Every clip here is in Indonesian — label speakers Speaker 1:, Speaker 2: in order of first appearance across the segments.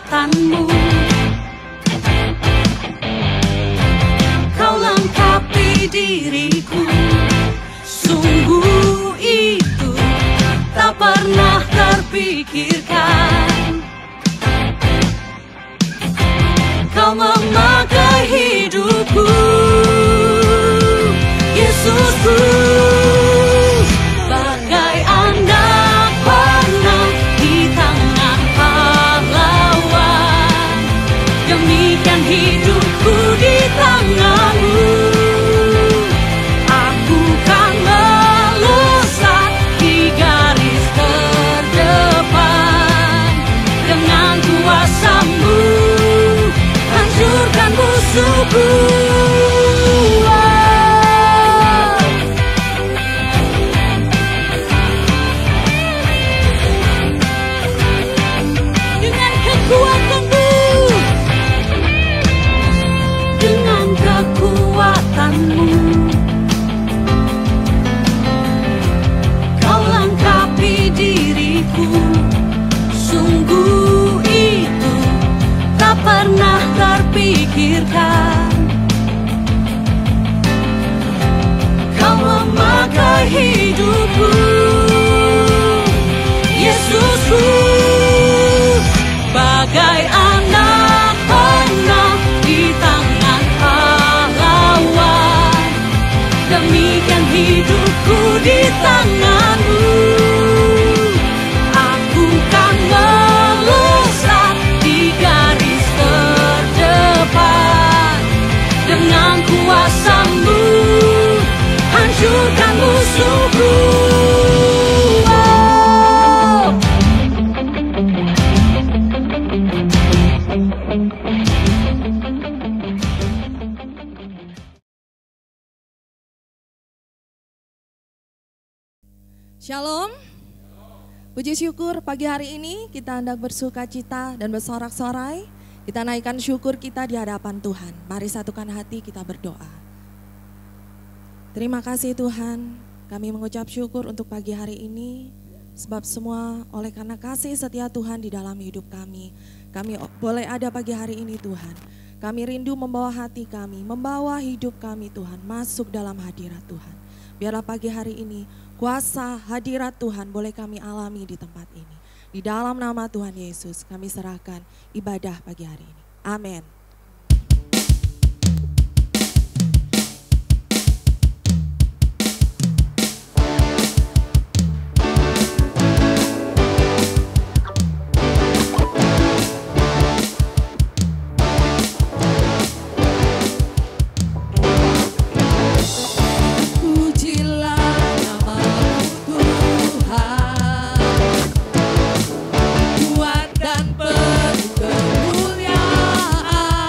Speaker 1: kekuatanmu. Kau lengkapi diriku, sungguh itu tak pernah terpikirkan. Kau memakai hidupku, Yesusku, bagai anak panah di tangan pahlawan. Demikian hidupku di tanganmu, aku kan melesat di garis terdepan. Dengan kuasa-Mu hancurkan musuhku. Dengan kekuatan-Mu, dengan kekuatan-Mu, Kau lengkapi diriku, sungguh itu tak pernah terpikirkan. Kau memakai hidupku, Yesusku, bagai anak panah di tangan pahlawan. Demikian hidupku di tangan-Mu, aku kan melesat di garis terdepan. Dengan kuasa-Mu hancurkan musuhku.
Speaker 2: Shalom. Puji syukur pagi hari ini kita hendak bersuka cita dan bersorak-sorai. Kita naikkan syukur kita di hadapan Tuhan. Mari satukan hati kita berdoa. Terima kasih Tuhan, kami mengucap syukur untuk pagi hari ini. Sebab semua oleh karena kasih setia Tuhan di dalam hidup kami. Kami boleh ada pagi hari ini Tuhan. Kami rindu membawa hati kami, membawa hidup kami Tuhan masuk dalam hadirat Tuhan. Biarlah pagi hari ini kuasa hadirat Tuhan boleh kami alami di tempat ini. Di dalam nama Tuhan Yesus kami serahkan ibadah pagi hari ini. Amin.
Speaker 3: Kuat dan penuh kemuliaan.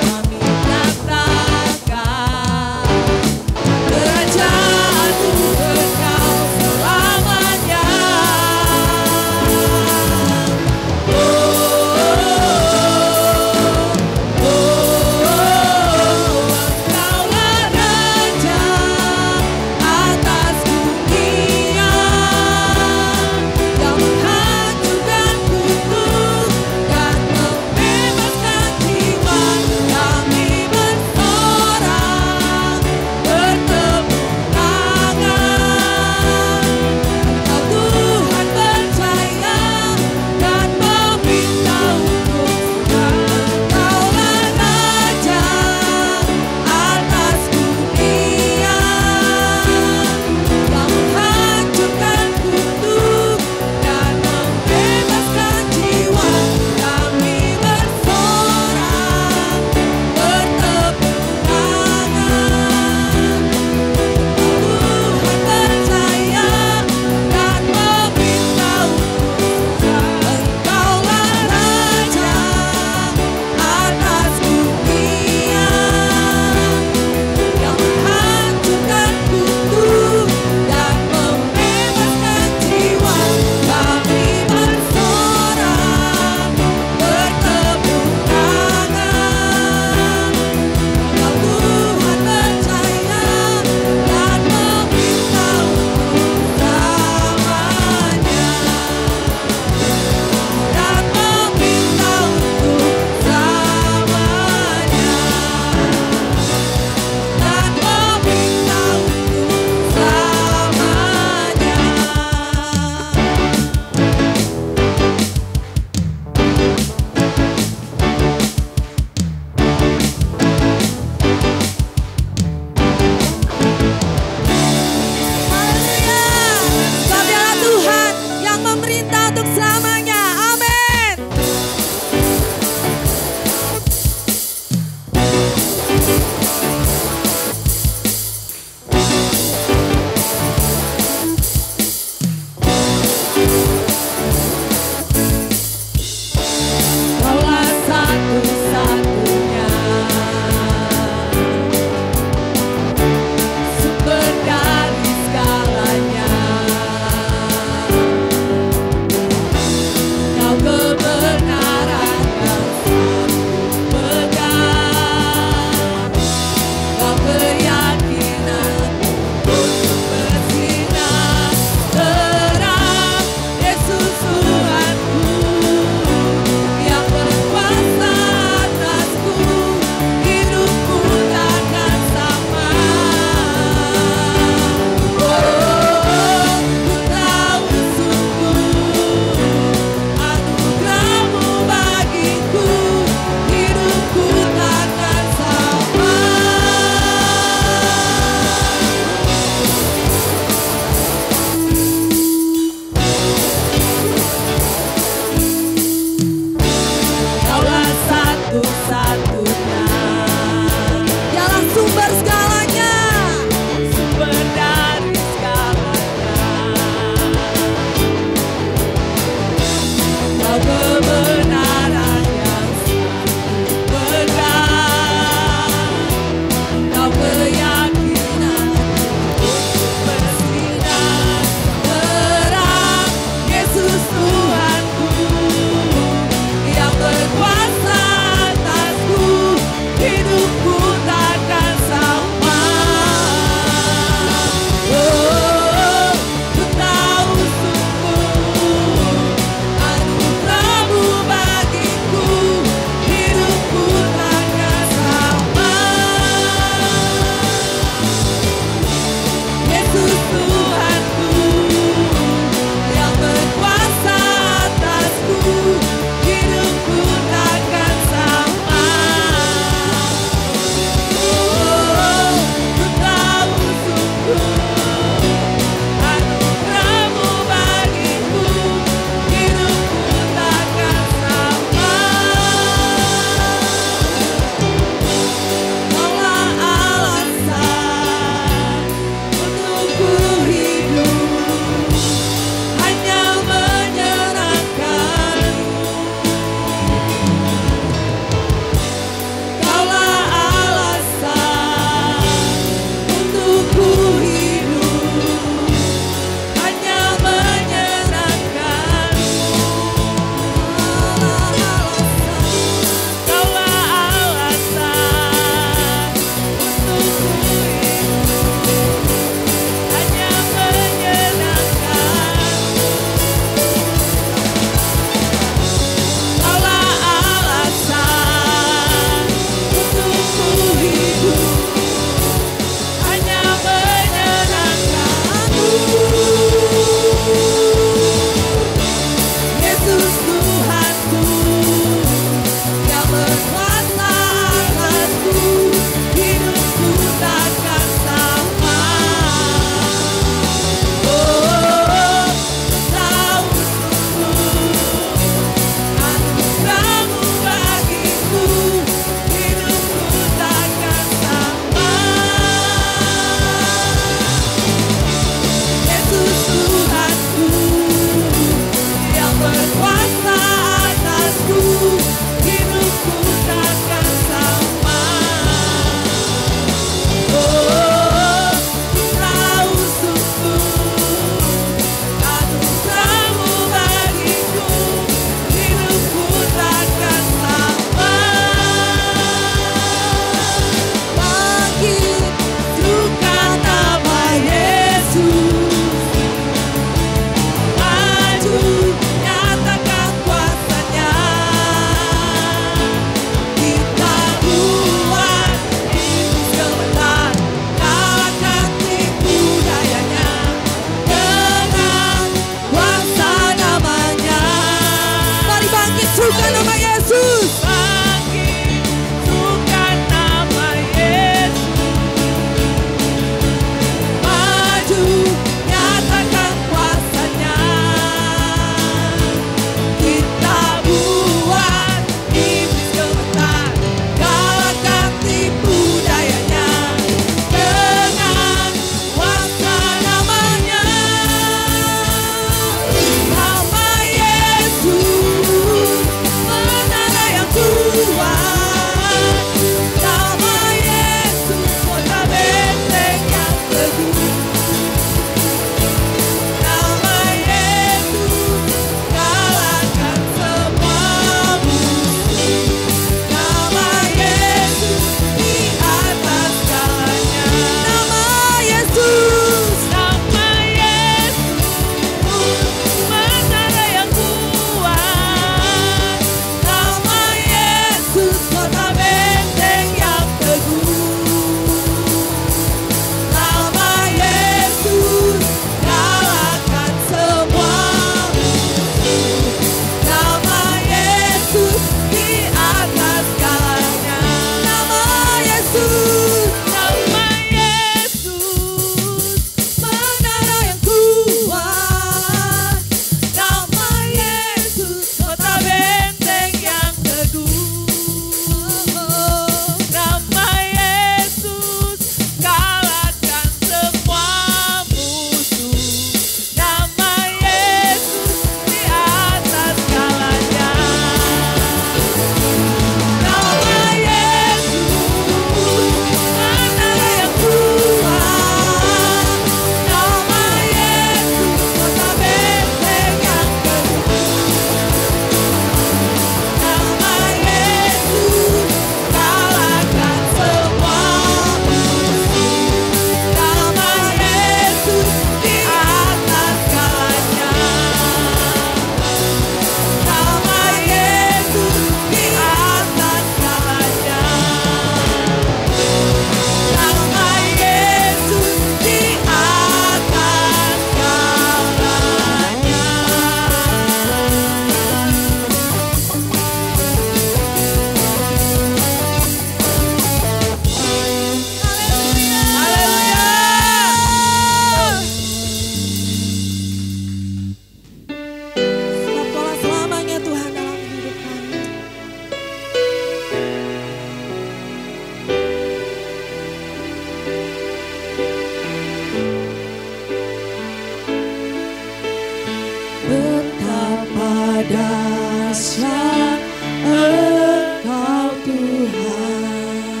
Speaker 2: Betapa dahsyat Engkau Tuhan,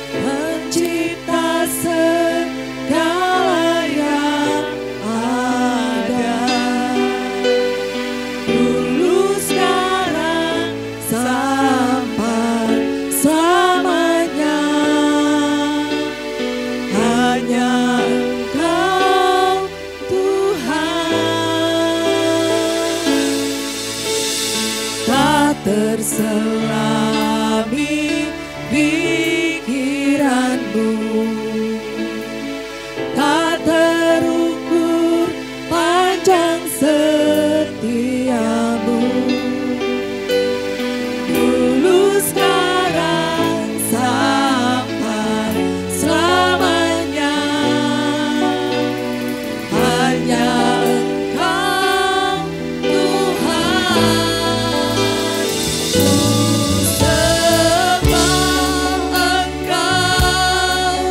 Speaker 2: pencipta segala yang ada. Dulu, sekarang, sampai selamanya, hanya Engkau tak terselami pikiranmu, tak terukur panjang setiamu. Dulu, sekarang, sampai selamanya, hanya Engkau Tuhan. Sembah Engkau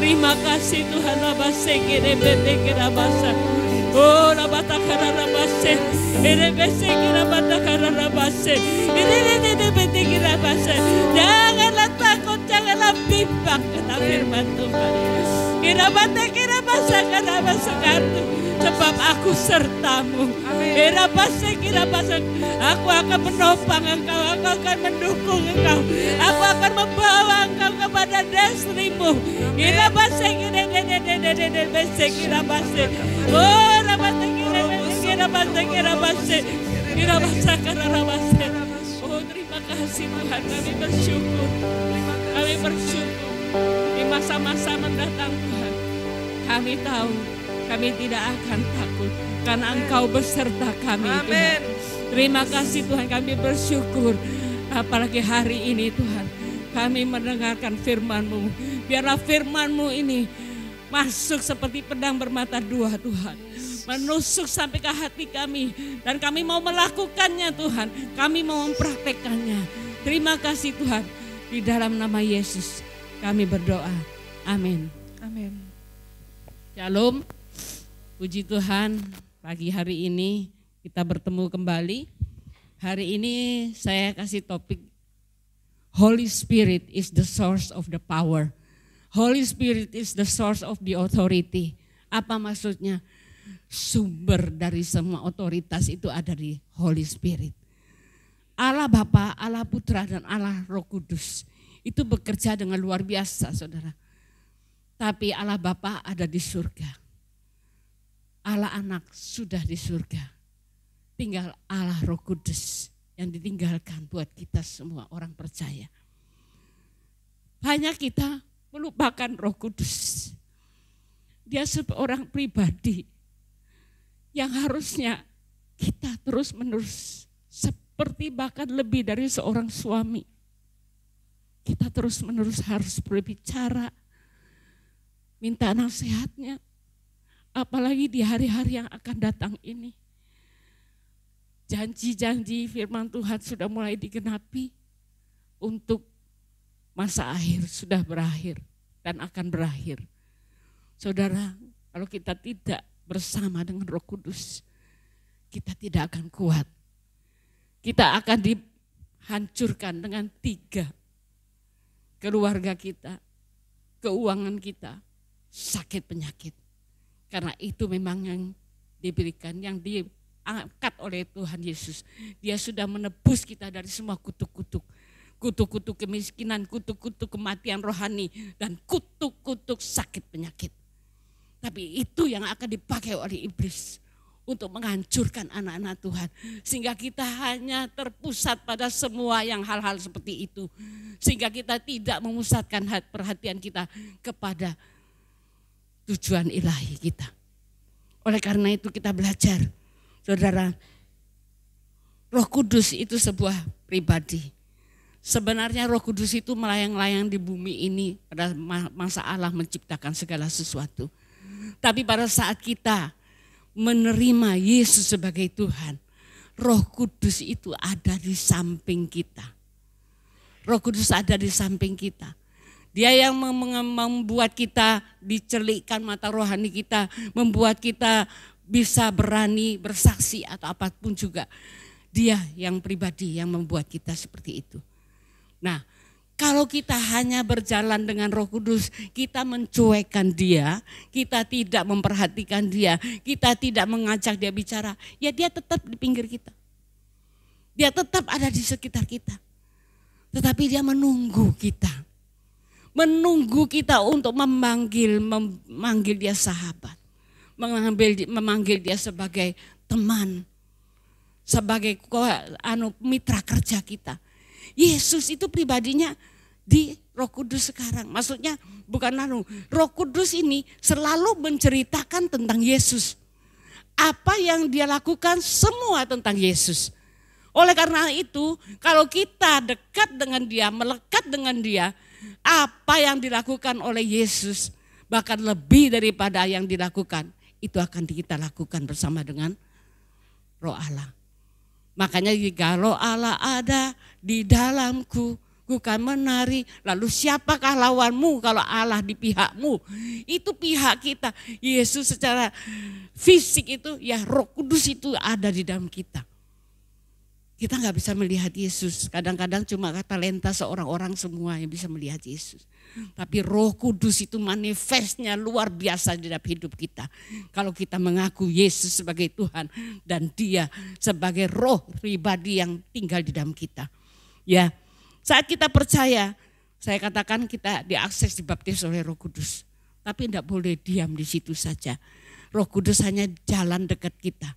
Speaker 3: Terima kasih Tuhan. Rabase kerebete kerabasa. Oh rabata karabase. Erebese kerabata karabase. Erebete kerabase. Janganlah takut, janganlah bimbang kata firman Tuhan. Kirabata kirabasa karabasa kartu. Sebab aku sertamu. Kirabasa, aku akan menopang engkau, aku akan mendukung engkau, aku akan membawa engkau kepada destinimu. Kirabasa, oh kirabasa. Oh terima kasih Tuhan, kami bersyukur, di masa-masa mendatang Tuhan. Kami tahu kami tidak akan takut karena Engkau beserta kami. Tuhan. Terima kasih Tuhan, kami bersyukur. Apalagi hari ini Tuhan, kami mendengarkan firman-Mu. Biarlah firman-Mu ini masuk seperti pedang bermata dua Tuhan. Menusuk sampai ke hati kami. Dan kami mau melakukannya Tuhan. Kami mau mempraktekannya. Terima kasih Tuhan. Di dalam nama Yesus kami berdoa. Amin.
Speaker 4: Amin.
Speaker 3: Shalom. Puji Tuhan, pagi hari ini kita bertemu kembali. Hari ini saya kasih topik Holy Spirit is the source of the power. Holy Spirit is the source of the authority. Apa maksudnya? Sumber dari semua otoritas itu ada di Holy Spirit. Allah Bapa, Allah Putra dan Allah Roh Kudus itu bekerja dengan luar biasa saudara. Tapi Allah Bapa ada di surga. Allah Anak sudah di surga. Tinggal Allah Roh Kudus yang ditinggalkan buat kita semua orang percaya. Banyak kita melupakan Roh Kudus. Dia seorang pribadi yang harusnya kita terus-menerus seperti bahkan lebih dari seorang suami. Kita terus-menerus harus berbicara, minta nasihatnya. Apalagi di hari-hari yang akan datang ini. Janji-janji firman Tuhan sudah mulai digenapi untuk masa akhir sudah berakhir dan akan berakhir. Saudara, kalau kita tidak bersama dengan Roh Kudus, kita tidak akan kuat. Kita akan dihancurkan dengan 3. Keluarga kita, keuangan kita, sakit penyakit. Karena itu memang yang diberikan, yang diangkat oleh Tuhan Yesus. Dia sudah menebus kita dari semua kutuk-kutuk. Kutuk-kutuk kemiskinan, kutuk-kutuk kematian rohani, dan kutuk-kutuk sakit penyakit. Tapi itu yang akan dipakai oleh iblis untuk menghancurkan anak-anak Tuhan. Sehingga kita hanya terpusat pada semua yang hal-hal seperti itu. Sehingga kita tidak memusatkan perhatian kita kepada tujuan ilahi kita. Oleh karena itu kita belajar, saudara, Roh Kudus itu sebuah pribadi. Sebenarnya Roh Kudus itu melayang-layang di bumi ini pada masa Allah menciptakan segala sesuatu. Tapi pada saat kita menerima Yesus sebagai Tuhan, Roh Kudus itu ada di samping kita. Roh Kudus ada di samping kita. Dia yang membuat kita dicelikkan mata rohani kita, membuat kita bisa berani bersaksi atau apapun juga. Dia yang pribadi yang membuat kita seperti itu. Nah, kalau kita hanya berjalan dengan Roh Kudus, kita mencuekkan dia, kita tidak memperhatikan dia, kita tidak mengajak dia bicara, ya dia tetap di pinggir kita. Dia tetap ada di sekitar kita. Tetapi dia menunggu kita. Menunggu kita untuk memanggil dia sahabat. Memanggil dia sebagai teman. Sebagai mitra kerja kita. Yesus itu pribadinya di Roh Kudus sekarang. Maksudnya bukan Roh Kudus ini selalu menceritakan tentang Yesus. Apa yang dia lakukan semua tentang Yesus. Oleh karena itu, kalau kita dekat dengan dia, melekat dengan dia, apa yang dilakukan oleh Yesus, bahkan lebih daripada yang dilakukan, itu akan kita lakukan bersama dengan Roh Allah. Makanya jika Roh Allah ada di dalamku, Ku kan menari, lalu siapakah lawanmu kalau Allah di pihakmu? Itu pihak kita. Yesus secara fisik itu, ya Roh Kudus itu ada di dalam kita. Kita nggak bisa melihat Yesus. Kadang-kadang cuma talenta seorang orang semua yang bisa melihat Yesus. Tapi Roh Kudus itu manifestnya luar biasa di dalam hidup kita. Kalau kita mengaku Yesus sebagai Tuhan dan Dia sebagai roh pribadi yang tinggal di dalam kita. Ya. Saat kita percaya, saya katakan kita diakses, dibaptis oleh Roh Kudus. Tapi tidak boleh diam di situ saja. Roh Kudus hanya jalan dekat kita.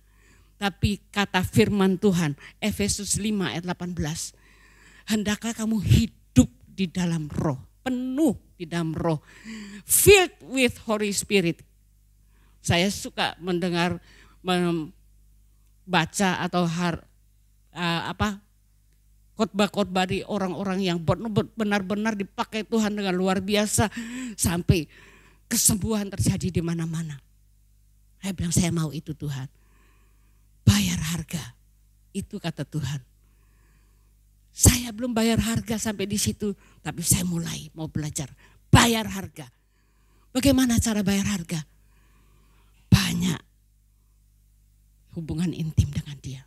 Speaker 3: Tapi kata firman Tuhan, Efesus 5 ayat 18. Hendaklah kamu hidup di dalam roh, penuh di dalam roh. Filled with Holy Spirit. Saya suka mendengar, membaca atau khotbah-khotbah di orang-orang yang benar-benar dipakai Tuhan dengan luar biasa sampai kesembuhan terjadi di mana-mana. Saya bilang saya mau itu Tuhan. Bayar harga, itu kata Tuhan. Saya belum bayar harga sampai di situ, tapi saya mulai mau belajar bayar harga. Bagaimana cara bayar harga? Banyak hubungan intim dengan Dia.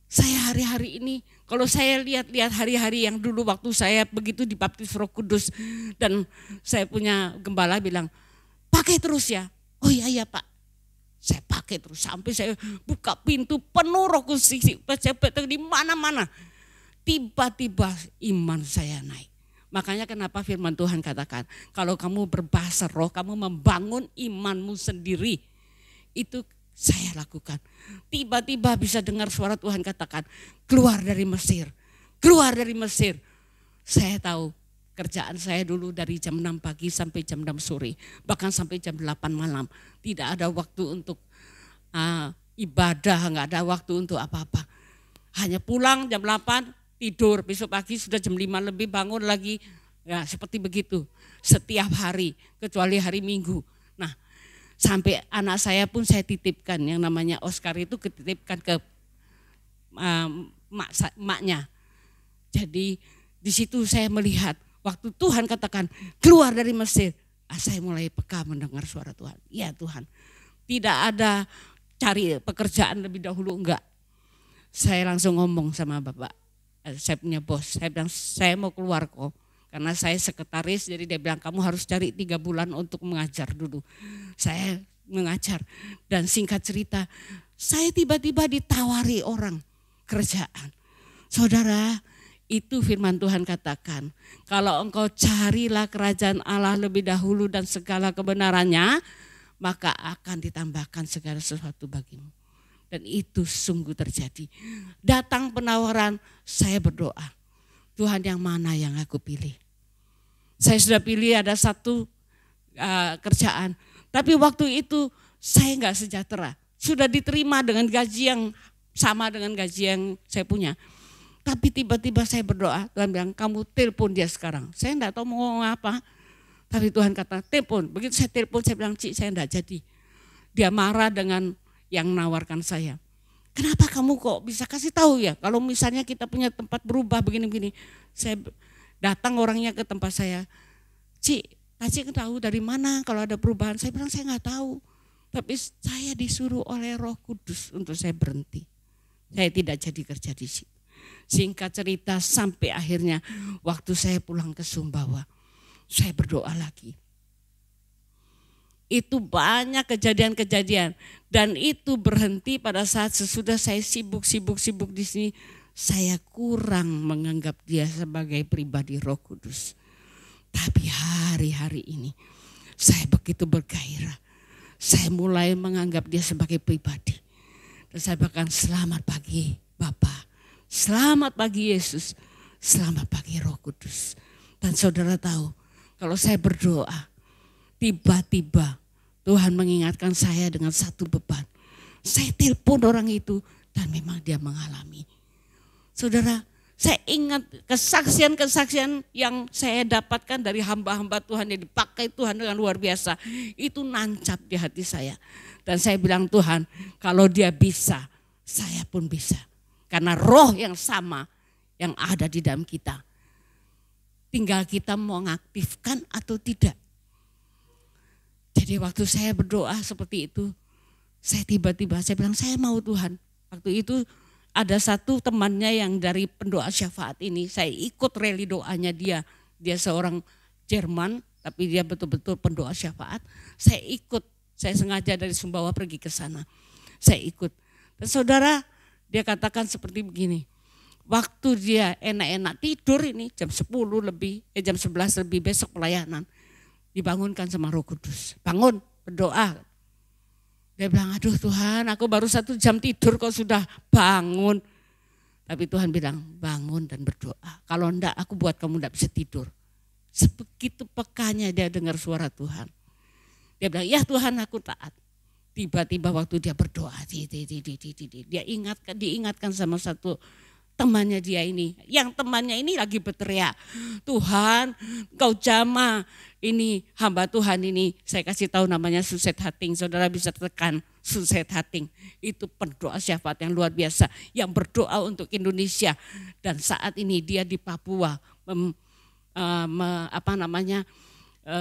Speaker 3: Saya hari-hari ini, kalau saya lihat-lihat hari-hari yang dulu waktu saya begitu dibaptis Roh Kudus dan saya punya gembala bilang, pakai terus ya. Oh iya Pak, saya pakai terus sampai saya buka pintu penuh Roh Kudus di mana-mana. Tiba-tiba iman saya naik. Makanya kenapa firman Tuhan katakan, kalau kamu berbahasa roh, kamu membangun imanmu sendiri. Itu saya lakukan. Tiba-tiba bisa dengar suara Tuhan katakan, keluar dari Mesir. Keluar dari Mesir. Saya tahu kerjaan saya dulu dari jam 6 pagi sampai jam 6 sore. Bahkan sampai jam 8 malam. Tidak ada waktu untuk ibadah, nggak ada waktu untuk apa-apa. Hanya pulang jam 8, tidur. Besok pagi sudah jam 5 lebih bangun lagi. Ya seperti begitu. Setiap hari, kecuali hari Minggu. Nah, sampai anak saya pun saya titipkan, yang namanya Oscar itu ketitipkan ke maknya. Jadi di situ saya melihat waktu Tuhan katakan keluar dari Mesir, saya mulai peka mendengar suara Tuhan. Ya Tuhan, tidak ada cari pekerjaan lebih dahulu, enggak. Saya langsung ngomong sama Bapak, saya punya bos, saya bilang saya mau keluar kok. Karena saya sekretaris, jadi dia bilang kamu harus cari 3 bulan untuk mengajar dulu. Saya mengajar dan singkat cerita, saya tiba-tiba ditawari orang kerjaan. Saudara, itu firman Tuhan katakan, kalau engkau carilah kerajaan Allah lebih dahulu dan segala kebenarannya, maka akan ditambahkan segala sesuatu bagimu. Dan itu sungguh terjadi. Datang penawaran, saya berdoa, Tuhan yang mana yang aku pilih? Saya sudah pilih ada satu kerjaan, tapi waktu itu saya nggak sejahtera. Sudah diterima dengan gaji yang sama dengan gaji yang saya punya. Tapi tiba-tiba saya berdoa, Tuhan bilang kamu telepon dia sekarang. Saya enggak tahu mau ngomong apa, tapi Tuhan kata telepon. Begitu saya telepon, saya bilang Cik saya enggak jadi. Dia marah dengan yang menawarkan saya. Kenapa kamu kok bisa kasih tahu ya, kalau misalnya kita punya tempat berubah begini-begini. Saya datang orangnya ke tempat saya, Cik tahu dari mana kalau ada perubahan. Saya bilang saya enggak tahu. Tapi saya disuruh oleh Roh Kudus untuk saya berhenti. Saya tidak jadi kerja di situ. Singkat cerita sampai akhirnya waktu saya pulang ke Sumbawa, saya berdoa lagi. Itu banyak kejadian-kejadian dan itu berhenti pada saat sesudah saya sibuk di sini. Saya kurang menganggap dia sebagai pribadi Roh Kudus. Tapi hari-hari ini saya begitu bergairah. Saya mulai menganggap dia sebagai pribadi. Dan saya bahkan selamat pagi Bapak. Selamat pagi Yesus, selamat pagi Roh Kudus. Dan saudara tahu, kalau saya berdoa, tiba-tiba Tuhan mengingatkan saya dengan satu beban. Saya telepon orang itu dan memang dia mengalami. Saudara, saya ingat kesaksian-kesaksian yang saya dapatkan dari hamba-hamba Tuhan yang dipakai Tuhan dengan luar biasa. Itu nancap di hati saya. Dan saya bilang Tuhan, kalau dia bisa, saya pun bisa. Karena roh yang sama yang ada di dalam kita. Tinggal kita mau mengaktifkan atau tidak. Jadi waktu saya berdoa seperti itu, saya tiba-tiba saya bilang, saya mau Tuhan. Waktu itu ada satu temannya yang dari pendoa syafaat ini, saya ikut rally doanya dia. Dia seorang Jerman, tapi dia betul-betul pendoa syafaat. Saya ikut, saya sengaja dari Sumbawa pergi ke sana. Saya ikut. Dan saudara, dia katakan seperti begini. Waktu dia enak-enak tidur ini jam 10 lebih, jam 11 lebih besok pelayanan. Dibangunkan sama Roh Kudus. Bangun, berdoa. Dia bilang, aduh Tuhan, aku baru 1 jam tidur kok sudah bangun. Tapi Tuhan bilang, bangun dan berdoa. Kalau enggak, aku buat kamu enggak bisa tidur. Sebegitu pekanya dia dengar suara Tuhan. Dia bilang, ya Tuhan aku taat. Tiba-tiba waktu dia berdoa, dia diingatkan sama satu temannya dia ini. Yang temannya ini lagi berteriak, Tuhan kau jamah ini hamba Tuhan ini. Saya kasih tahu namanya Suset Hating, saudara bisa tekan Suset Hating. Itu pendoa syafaat yang luar biasa, yang berdoa untuk Indonesia. Dan saat ini dia di Papua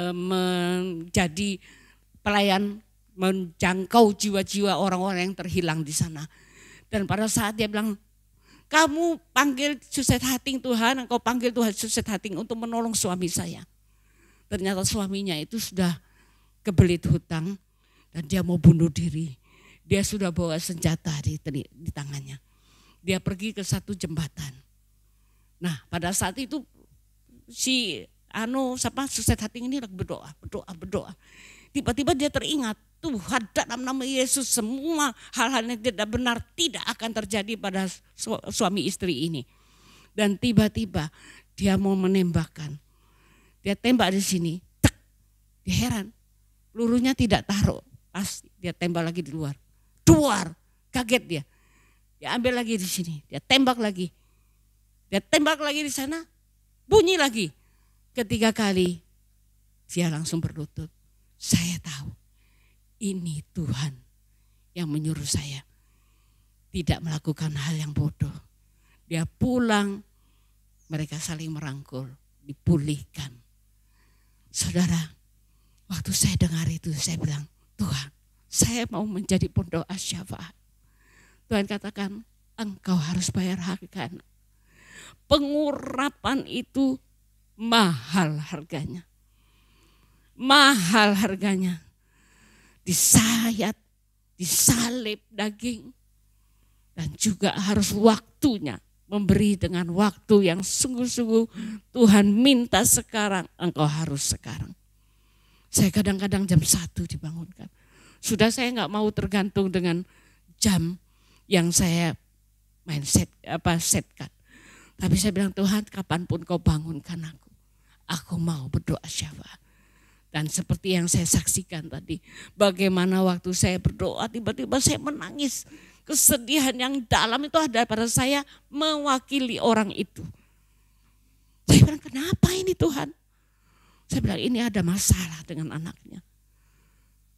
Speaker 3: menjadi pelayan, menjangkau jiwa-jiwa orang-orang yang terhilang di sana. Dan pada saat dia bilang, kamu panggil Suset Hating Tuhan, engkau panggil Tuhan Suset Hating untuk menolong suami saya. Ternyata suaminya itu sudah kebelit hutang dan dia mau bunuh diri. Dia sudah bawa senjata di tangannya. Dia pergi ke satu jembatan. Nah pada saat itu si Suset Hating ini lagi berdoa. Tiba-tiba dia teringat, Tuhan dalam nama Yesus semua hal-hal yang tidak benar tidak akan terjadi pada suami istri ini. Dan tiba-tiba dia mau menembakkan. Dia tembak di sini, tek, dia heran. Pelurunya tidak taruh, pas dia tembak lagi di luar. Duar, kaget dia. Dia ambil lagi di sini, dia tembak lagi. Dia tembak lagi di sana, bunyi lagi. Ketiga kali dia langsung berlutut. Saya tahu ini Tuhan yang menyuruh saya tidak melakukan hal yang bodoh. Dia pulang, mereka saling merangkul, dipulihkan. Saudara, waktu saya dengar itu saya bilang, Tuhan, saya mau menjadi pendoa syafaat. Tuhan katakan, engkau harus bayar harga. Pengurapan itu mahal harganya. Mahal harganya. Disayat, disalib daging. Dan juga harus waktunya. Memberi dengan waktu yang sungguh-sungguh Tuhan minta sekarang, engkau harus sekarang. Saya kadang-kadang jam 1 dibangunkan. Sudah saya enggak mau tergantung dengan jam yang saya setkan. Tapi saya bilang, Tuhan kapanpun kau bangunkan aku mau berdoa syafaat. Dan seperti yang saya saksikan tadi, bagaimana waktu saya berdoa tiba-tiba saya menangis. Kesedihan yang dalam itu ada pada saya mewakili orang itu. Saya bilang, kenapa ini Tuhan? Saya bilang, ini ada masalah dengan anaknya.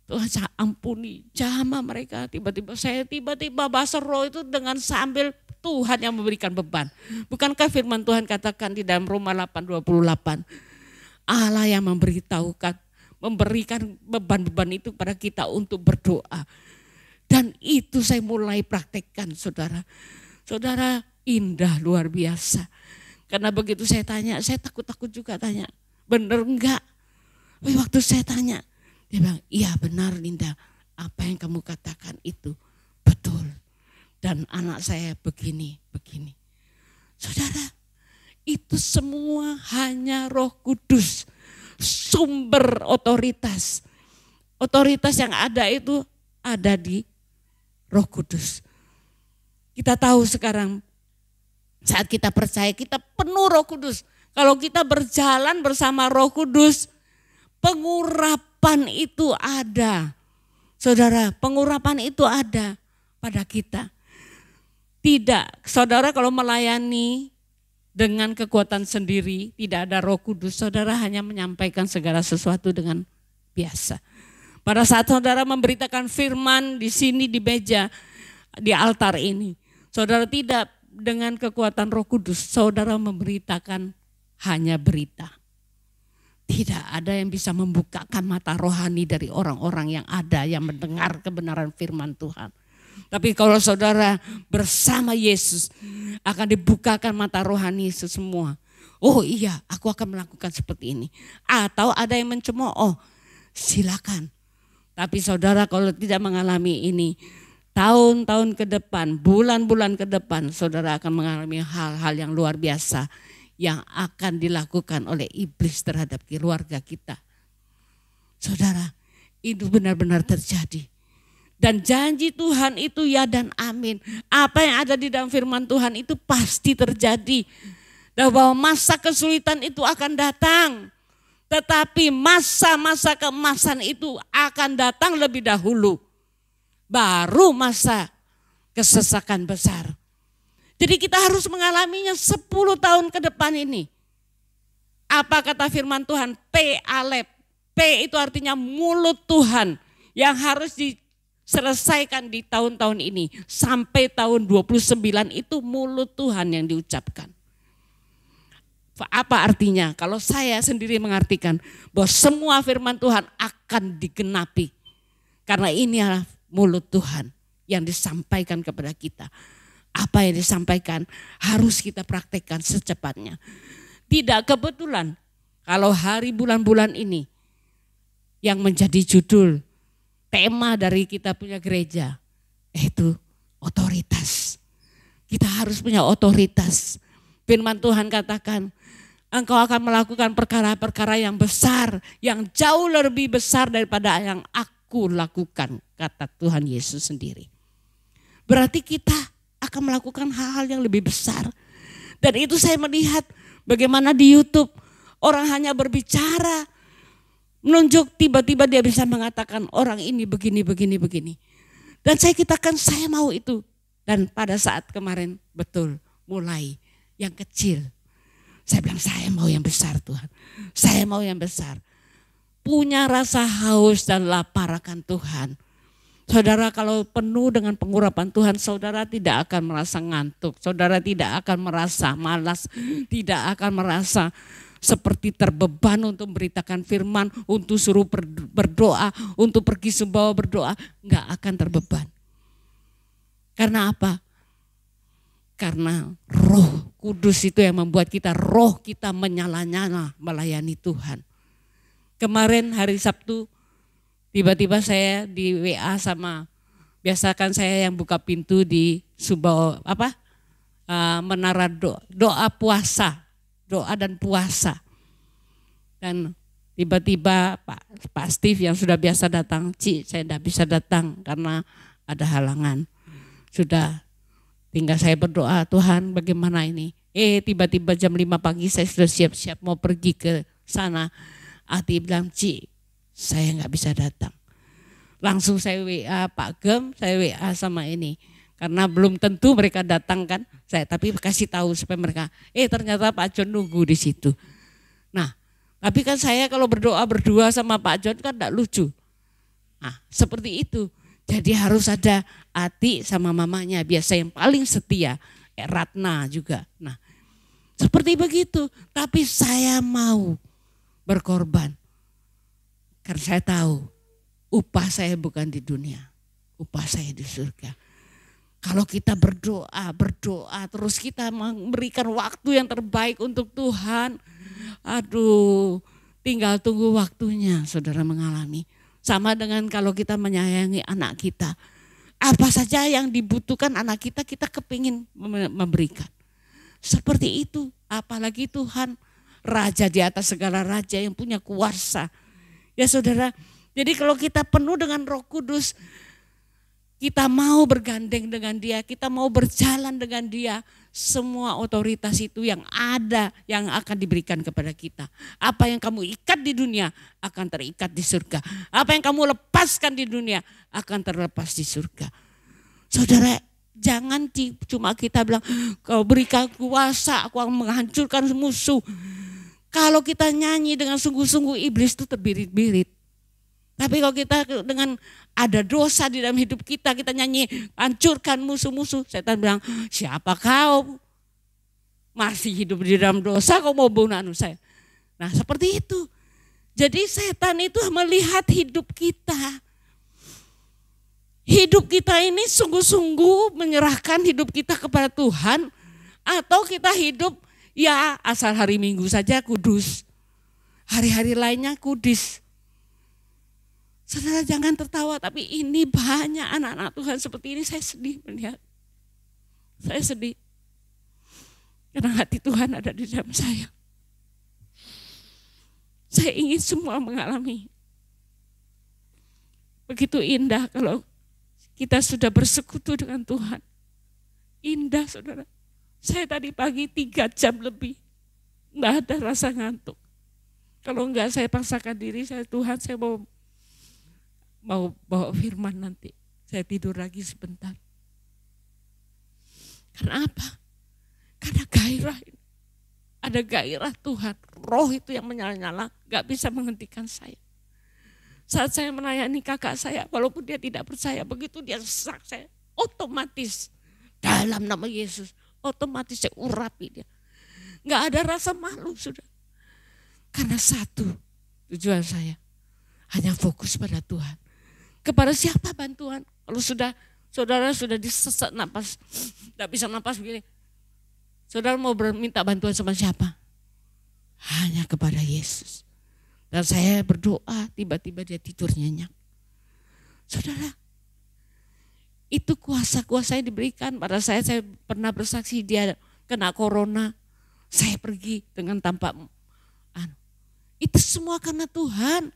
Speaker 3: Tuhan saya ampuni, jamah mereka. Tiba-tiba bahasa roh itu dengan sambil Tuhan yang memberikan beban. Bukankah firman Tuhan katakan di dalam Roma 8:28, Allah yang memberikan beban-beban itu pada kita untuk berdoa. Dan itu saya mulai praktekkan, saudara. Saudara, indah luar biasa. Karena begitu saya tanya, saya takut-takut juga tanya, benar enggak? Tapi waktu saya tanya, dia bilang, iya benar Linda, apa yang kamu katakan itu betul. Dan anak saya begini. Saudara, itu semua hanya Roh Kudus, sumber otoritas. Otoritas yang ada itu ada di Roh Kudus. Kita tahu sekarang saat kita percaya kita penuh Roh Kudus. Kalau kita berjalan bersama Roh Kudus, pengurapan itu ada. Saudara, pengurapan itu ada pada kita. Tidak, saudara kalau melayani dengan kekuatan sendiri, tidak ada Roh Kudus, saudara hanya menyampaikan segala sesuatu dengan biasa. Pada saat saudara memberitakan firman di sini di meja, di altar ini, saudara tidak dengan kekuatan Roh Kudus, saudara memberitakan hanya berita. Tidak ada yang bisa membukakan mata rohani dari orang-orang yang ada yang mendengar kebenaran firman Tuhan. Tapi kalau saudara bersama Yesus akan dibukakan mata rohani semua. Oh iya, aku akan melakukan seperti ini. Atau ada yang mencemooh, silakan. Tapi saudara kalau tidak mengalami ini, tahun-tahun ke depan, bulan-bulan ke depan, saudara akan mengalami hal-hal yang luar biasa yang akan dilakukan oleh iblis terhadap keluarga kita. Saudara, itu benar-benar terjadi. Dan janji Tuhan itu ya dan amin. Apa yang ada di dalam firman Tuhan itu pasti terjadi. Dan bahwa masa kesulitan itu akan datang. Tetapi masa-masa keemasan itu akan datang lebih dahulu. Baru masa kesesakan besar. Jadi kita harus mengalaminya 10 tahun ke depan ini. Apa kata firman Tuhan? P Alep. P itu artinya mulut Tuhan yang harus diselesaikan di tahun-tahun ini. Sampai tahun 29 itu mulut Tuhan yang diucapkan. Apa artinya? Kalau saya sendiri mengartikan bahwa semua firman Tuhan akan digenapi. Karena ini adalah mulut Tuhan yang disampaikan kepada kita. Apa yang disampaikan harus kita praktekkan secepatnya. Tidak kebetulan kalau hari bulan-bulan ini yang menjadi judul tema dari kita punya gereja yaitu otoritas. Kita harus punya otoritas. Firman Tuhan katakan engkau akan melakukan perkara-perkara yang besar, yang jauh lebih besar daripada yang aku lakukan, kata Tuhan Yesus sendiri. Berarti kita akan melakukan hal-hal yang lebih besar. Dan itu saya melihat bagaimana di YouTube orang hanya berbicara, menunjuk, tiba-tiba dia bisa mengatakan orang ini begini. Dan saya katakan saya mau itu. Dan pada saat kemarin betul mulai yang kecil. Saya bilang saya mau yang besar Tuhan. Saya mau yang besar. Punya rasa haus dan lapar akan Tuhan. Saudara kalau penuh dengan pengurapan Tuhan, saudara tidak akan merasa ngantuk. Saudara tidak akan merasa malas. Tidak akan merasa seperti terbeban untuk memberitakan firman. Untuk suruh berdoa, untuk pergi sembawa berdoa. Enggak akan terbeban. Karena apa? Karena Roh Kudus itu yang membuat kita, roh kita menyala-nyala melayani Tuhan. Kemarin hari Sabtu, tiba-tiba saya di WA sama, biasakan saya yang buka pintu di Sumbawa, menara doa puasa, doa dan puasa. Dan tiba-tiba Pak Steve yang sudah biasa datang, saya tidak bisa datang karena ada halangan. Sudah tinggal saya berdoa, Tuhan bagaimana ini? Tiba-tiba jam 5 pagi saya sudah siap-siap mau pergi ke sana. Ati bilang, saya nggak bisa datang. Langsung saya WA Pak Gem, saya WA sama ini. Karena belum tentu mereka datang kan. Tapi kasih tahu supaya mereka, ternyata Pak John nunggu di situ. Nah, tapi kan saya kalau berdoa berdua sama Pak John kan enggak lucu. Nah, seperti itu. Jadi harus ada Ati sama mamanya, biasa yang paling setia, Ratna juga. Nah, seperti begitu. Tapi saya mau berkorban. Karena saya tahu upah saya bukan di dunia, upah saya di surga. Kalau kita berdoa terus kita memberikan waktu yang terbaik untuk Tuhan. Aduh, tinggal tunggu waktunya saudara mengalami. Sama dengan kalau kita menyayangi anak kita. Apa saja yang dibutuhkan anak kita, kita kepingin memberikan. Seperti itu, apalagi Tuhan, Raja di atas segala raja yang punya kuasa. Ya saudara, jadi kalau kita penuh dengan Roh Kudus, kita mau bergandeng dengan Dia, kita mau berjalan dengan Dia, semua otoritas itu yang ada yang akan diberikan kepada kita. Apa yang kamu ikat di dunia akan terikat di surga. Apa yang kamu lepaskan di dunia akan terlepas di surga. Saudara, jangan cuma kita bilang kau berikan kuasa, aku akan menghancurkan musuh. Kalau kita nyanyi dengan sungguh-sungguh, iblis itu terbirit-birit. Tapi kalau kita dengan ada dosa di dalam hidup kita, kita nyanyi hancurkan musuh-musuh. Setan bilang, siapa kau? masih hidup di dalam dosa kok mau bunuh anak saya. Nah seperti itu. Jadi setan itu melihat hidup kita. Hidup kita ini sungguh-sungguh menyerahkan hidup kita kepada Tuhan. Atau kita hidup ya asal hari Minggu saja kudus. Hari-hari lainnya kudus. Saudara jangan tertawa, tapi ini banyak anak-anak Tuhan seperti ini. Saya sedih melihat. Saya sedih. Karena hati Tuhan ada di dalam saya. Saya ingin semua mengalami. Begitu indah kalau kita sudah bersekutu dengan Tuhan. Indah saudara. Saya tadi pagi 3 jam lebih. Enggak ada rasa ngantuk. Kalau enggak saya paksakan diri, Tuhan saya mau bawa firman nanti. Saya tidur lagi sebentar. Karena apa? Karena gairah. Ada gairah Tuhan. Roh itu yang menyala-nyala. Gak bisa menghentikan saya. Saat saya melayani kakak saya, walaupun dia tidak percaya, begitu dia sesak saya, otomatis dalam nama Yesus, otomatis saya urapi dia. Gak ada rasa malu sudah. Karena satu tujuan saya, hanya fokus pada Tuhan. Kepada siapa bantuan? Kalau saudara sudah disesak napas, tidak bisa napas begini. Saudara mau minta bantuan sama siapa? Hanya kepada Yesus. Dan saya berdoa, tiba-tiba dia tidur nyenyak. Saudara, itu kuasa-kuasa yang diberikan pada saya. Saya pernah bersaksi dia kena corona. Saya pergi dengan tanpa itu semua karena Tuhan.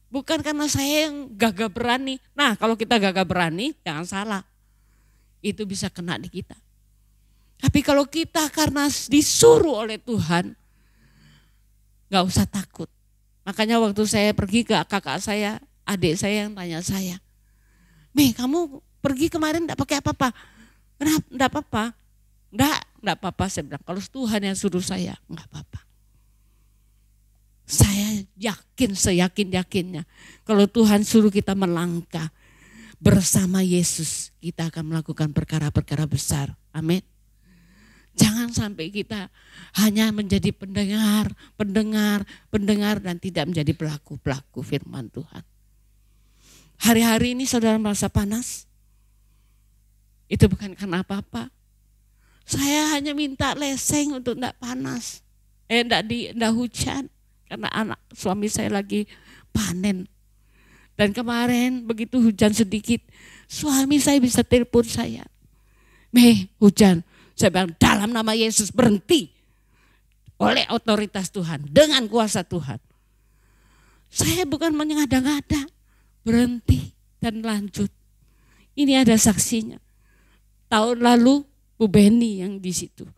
Speaker 3: Bukan karena saya yang gagah berani. Nah kalau kita gagah berani, jangan salah. Itu bisa kena di kita. Tapi kalau kita karena disuruh oleh Tuhan, gak usah takut. Makanya waktu saya pergi ke kakak saya, adik saya yang tanya saya, "Mei, kamu pergi kemarin enggak pakai apa-apa?" "Kenapa? Enggak apa-apa." Enggak apa-apa saya bilang. Kalau Tuhan yang suruh saya, enggak apa-apa. Saya yakin, seyakin-yakinnya. Kalau Tuhan suruh kita melangkah bersama Yesus, kita akan melakukan perkara-perkara besar. Amin. Jangan sampai kita hanya menjadi pendengar dan tidak menjadi pelaku firman Tuhan. Hari-hari ini saudara merasa panas? Itu bukan karena apa-apa. Saya hanya minta leseng untuk tidak panas. Tidak hujan. Karena anak suami saya lagi panen. Dan kemarin begitu hujan sedikit, suami saya bisa telepon saya. "Mei, hujan." Saya bilang, dalam nama Yesus berhenti. Oleh otoritas Tuhan, dengan kuasa Tuhan. Saya bukan mengada-ngada, berhenti dan lanjut. Ini ada saksinya. Tahun lalu Bu Beni yang di situ.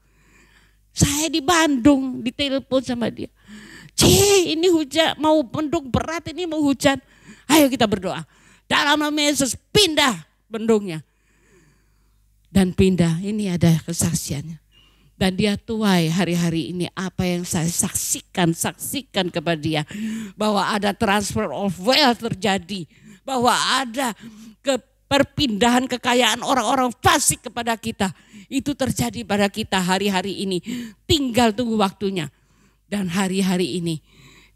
Speaker 3: Saya di Bandung, ditelepon sama dia. "Ini hujan, mau mendung berat, ini mau hujan. Ayo kita berdoa. Dalam nama Yesus pindah bendungnya." Dan pindah, ini ada kesaksiannya. Dan dia tuai hari-hari ini apa yang saya saksikan kepada dia. Bahwa ada transfer of wealth terjadi. Bahwa ada perpindahan kekayaan orang-orang fasik kepada kita. Itu terjadi pada kita hari-hari ini. Tinggal tunggu waktunya. Dan hari-hari ini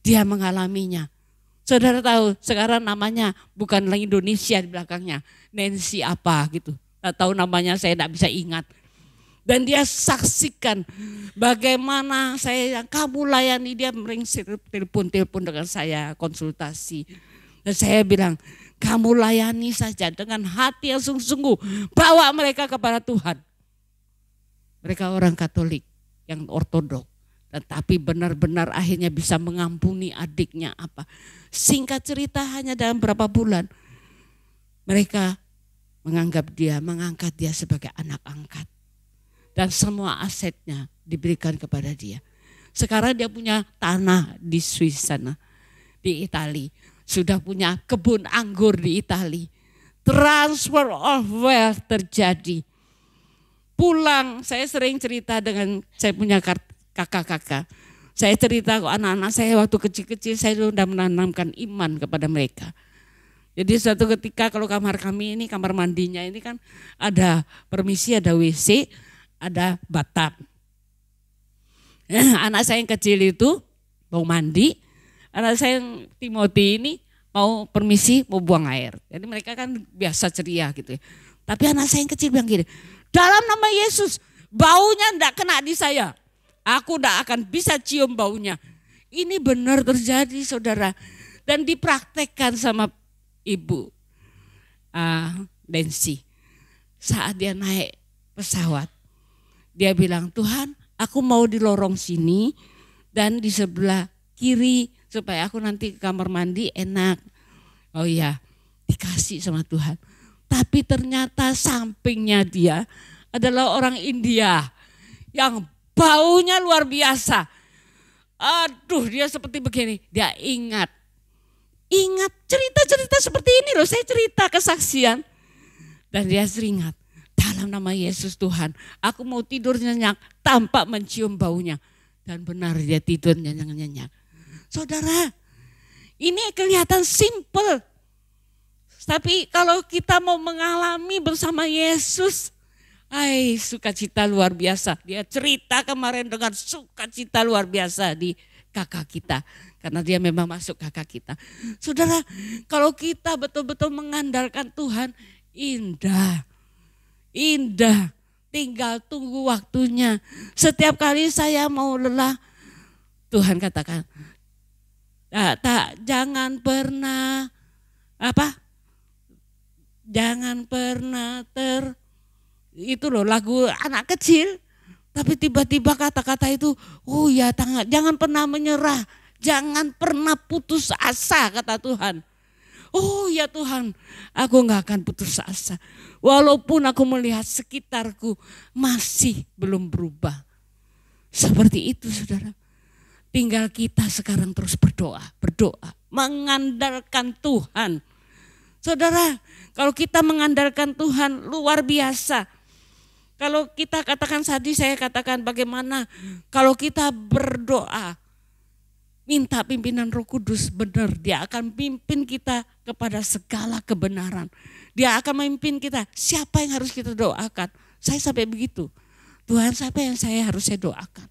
Speaker 3: dia mengalaminya. Saudara tahu sekarang namanya bukan lagi Indonesia di belakangnya. Nancy apa gitu. Tak tahu namanya, saya tidak bisa ingat. Dan dia saksikan bagaimana saya yang kamu layani, dia telepon dengan saya, konsultasi. Dan saya bilang, kamu layani saja dengan hati yang sungguh-sungguh. Bawa mereka kepada Tuhan. Mereka orang Katolik yang ortodok. Tetapi benar-benar akhirnya bisa mengampuni adiknya apa. Singkat cerita hanya dalam berapa bulan. Mereka mengangkat dia sebagai anak angkat. Dan semua asetnya diberikan kepada dia. Sekarang dia punya tanah di Swiss sana, di Italia. Sudah punya kebun anggur di Italia. Transfer of wealth terjadi. Pulang, saya sering cerita dengan, saya punya kakak-kakak. Saya cerita ke anak-anak saya waktu kecil-kecil, saya sudah menanamkan iman kepada mereka. Jadi suatu ketika kalau kamar kami ini, kamar mandinya ini kan ada permisi, ada WC, ada bathtub. Anak saya yang kecil itu mau mandi, anak saya yang Timothy ini mau permisi, mau buang air. Jadi mereka kan biasa ceria gitu ya. Tapi anak saya yang kecil bilang gini, dalam nama Yesus baunya enggak kena di saya. Aku enggak akan bisa cium baunya. Ini benar terjadi saudara. Dan dipraktekkan sama ibu Nancy. Saat dia naik pesawat, dia bilang, Tuhan aku mau di lorong sini dan di sebelah kiri supaya aku nanti ke kamar mandi enak. Oh iya, dikasih sama Tuhan. Tapi ternyata sampingnya dia adalah orang India yang baunya luar biasa. Aduh, dia seperti begini. Dia ingat cerita-cerita seperti ini loh, saya cerita kesaksian. Dan dia teringat, dalam nama Yesus Tuhan, aku mau tidur nyenyak tanpa mencium baunya. Dan benar dia tidur nyenyak-nyenyak. Saudara, ini kelihatan simple. Tapi kalau kita mau mengalami bersama Yesus, sukacita luar biasa. Dia cerita kemarin dengan sukacita luar biasa di kakak kita. Karena dia memang masuk kakak kita. Saudara, kalau kita betul-betul mengandalkan Tuhan, indah. Tinggal tunggu waktunya. Setiap kali saya mau lelah, Tuhan katakan, jangan pernah itu loh lagu anak kecil. Tapi tiba-tiba kata-kata itu, oh ya jangan pernah menyerah, jangan pernah putus asa kata Tuhan. Oh ya Tuhan, aku gak akan putus asa. Walaupun aku melihat sekitarku masih belum berubah. Seperti itu saudara. Tinggal kita sekarang terus berdoa, mengandalkan Tuhan. Saudara, kalau kita mengandalkan Tuhan luar biasa. Kalau kita katakan tadi, saya katakan bagaimana kalau kita berdoa, minta pimpinan Roh Kudus, benar dia akan pimpin kita kepada segala kebenaran. Dia akan memimpin kita, siapa yang harus kita doakan. Saya sampai begitu, Tuhan siapa yang harus saya doakan.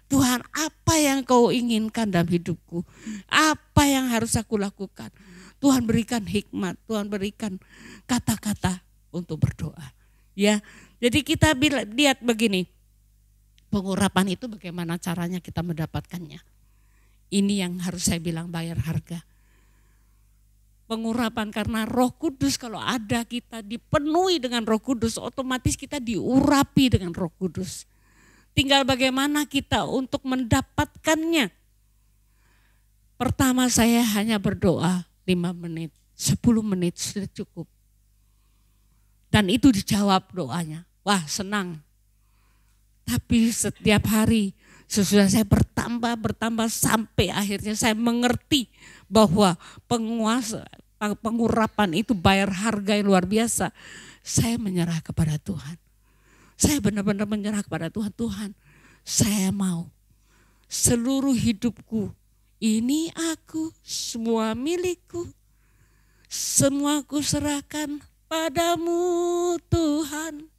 Speaker 3: Tuhan apa yang kau inginkan dalam hidupku, apa yang harus aku lakukan. Tuhan berikan hikmat, Tuhan berikan kata-kata untuk berdoa. Ya, jadi kita lihat begini, pengurapan itu bagaimana caranya kita mendapatkannya. Ini yang harus saya bilang bayar harga. Pengurapan karena Roh Kudus, kalau ada kita dipenuhi dengan Roh Kudus, otomatis kita diurapi dengan Roh Kudus. Tinggal bagaimana kita untuk mendapatkannya. Pertama saya hanya berdoa 5 menit, 10 menit sudah cukup. Dan itu dijawab doanya. Wah senang. Tapi setiap hari sesudah saya bertambah sampai akhirnya saya mengerti bahwa pengurapan itu bayar harga yang luar biasa. Saya menyerah kepada Tuhan. Saya benar-benar menyerah kepada Tuhan. Tuhan, saya mau seluruh hidupku, ini aku, semua milikku, semua ku serahkan padamu Tuhan.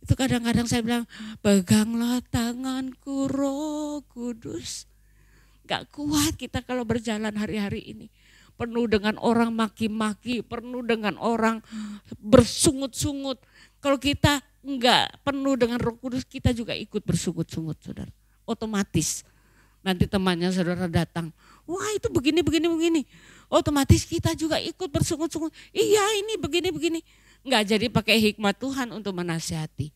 Speaker 3: Itu kadang-kadang saya bilang, peganglah tanganku Roh Kudus. Gak kuat kita kalau berjalan hari-hari ini. Penuh dengan orang maki-maki, penuh dengan orang bersungut-sungut. Kalau kita enggak penuh dengan Roh Kudus, kita juga ikut bersungut-sungut saudara. Otomatis nanti temannya saudara datang, wah itu begini. Otomatis kita juga ikut bersungut-sungut. Iya ini begini. Enggak jadi pakai hikmat Tuhan untuk menasihati.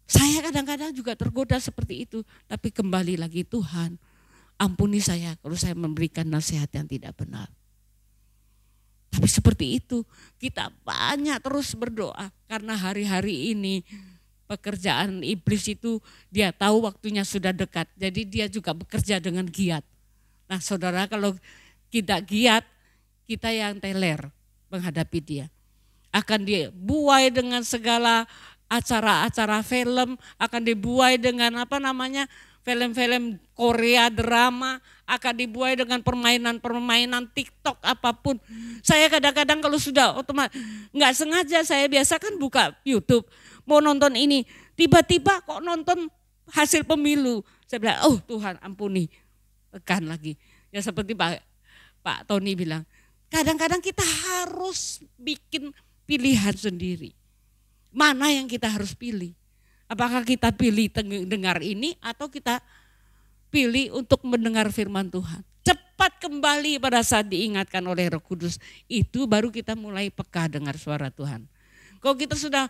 Speaker 3: Saya kadang-kadang juga tergoda seperti itu. Tapi kembali lagi Tuhan, ampuni saya kalau saya memberikan nasihat yang tidak benar. Tapi seperti itu kita banyak terus berdoa. Karena hari-hari ini pekerjaan iblis itu dia tahu waktunya sudah dekat. Jadi dia juga bekerja dengan giat. Nah saudara kalau kita giat, kita yang teler menghadapi dia. Akan dibuai dengan segala acara-acara film, akan dibuai dengan film-film Korea, drama, akan dibuai dengan permainan TikTok apapun. Saya kadang-kadang kalau sudah otomatis nggak sengaja, saya biasa kan buka YouTube, mau nonton ini, tiba-tiba kok nonton hasil pemilu. Saya bilang, oh Tuhan ampuni, tekan lagi. Ya seperti Pak Tony bilang, kadang-kadang kita harus bikin pilihan sendiri. Mana yang kita harus pilih? Apakah kita pilih dengar ini atau kita pilih untuk mendengar firman Tuhan? Cepat kembali pada saat diingatkan oleh Roh Kudus. Itu baru kita mulai peka dengar suara Tuhan. Kalau kita sudah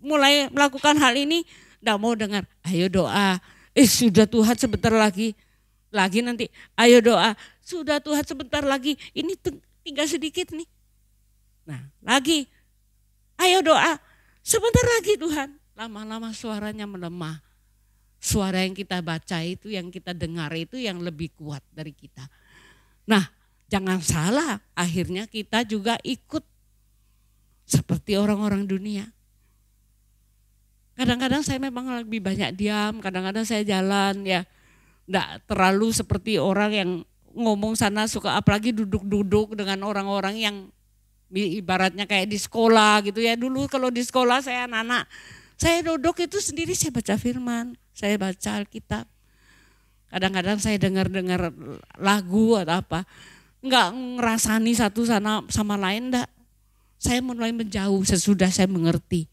Speaker 3: mulai melakukan hal ini, tidak mau dengar, ayo doa. Sudah Tuhan sebentar lagi nanti, ayo doa. Sudah Tuhan sebentar lagi, ini tinggal sedikit nih. Nah lagi, ayo doa. Sebentar lagi Tuhan, lama-lama suaranya melemah. Suara yang kita baca itu, yang kita dengar itu yang lebih kuat dari kita. Nah jangan salah, akhirnya kita juga ikut seperti orang-orang dunia. Kadang-kadang saya memang lebih banyak diam, kadang-kadang saya jalan ya. Enggak terlalu seperti orang yang ngomong sana suka, apalagi duduk-duduk dengan orang-orang yang ibaratnya kayak di sekolah gitu ya. Dulu kalau di sekolah saya anak-anak, saya duduk itu sendiri, saya baca firman, saya baca Alkitab. Kadang-kadang saya dengar-dengar lagu atau apa. Enggak ngerasani satu sama lain enggak. Saya mulai menjauh sesudah saya mengerti.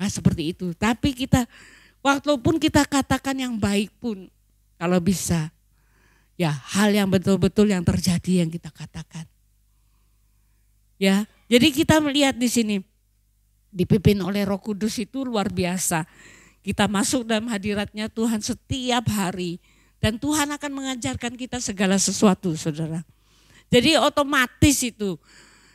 Speaker 3: Nah seperti itu. Tapi kita, walaupun kita katakan yang baik pun, kalau bisa, ya hal yang betul-betul yang terjadi yang kita katakan. Ya, jadi kita melihat di sini, dipimpin oleh Roh Kudus itu luar biasa. Kita masuk dalam hadiratnya Tuhan setiap hari. Dan Tuhan akan mengajarkan kita segala sesuatu, saudara. Jadi otomatis itu,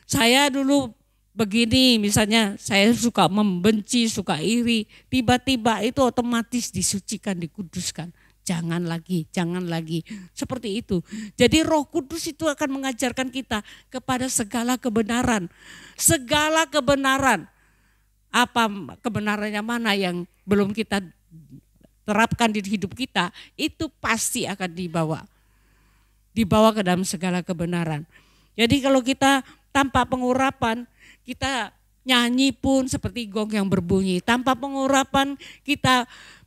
Speaker 3: saya dulu begini, misalnya saya suka membenci, suka iri, tiba-tiba itu otomatis disucikan, dikuduskan. Jangan lagi, seperti itu. Jadi Roh Kudus itu akan mengajarkan kita kepada segala kebenaran. Segala kebenaran, apa kebenarannya mana yang belum kita terapkan di hidup kita, itu pasti akan dibawa ke dalam segala kebenaran. Jadi kalau kita tanpa pengurapan, kita nyanyi pun seperti gong yang berbunyi. Tanpa pengurapan kita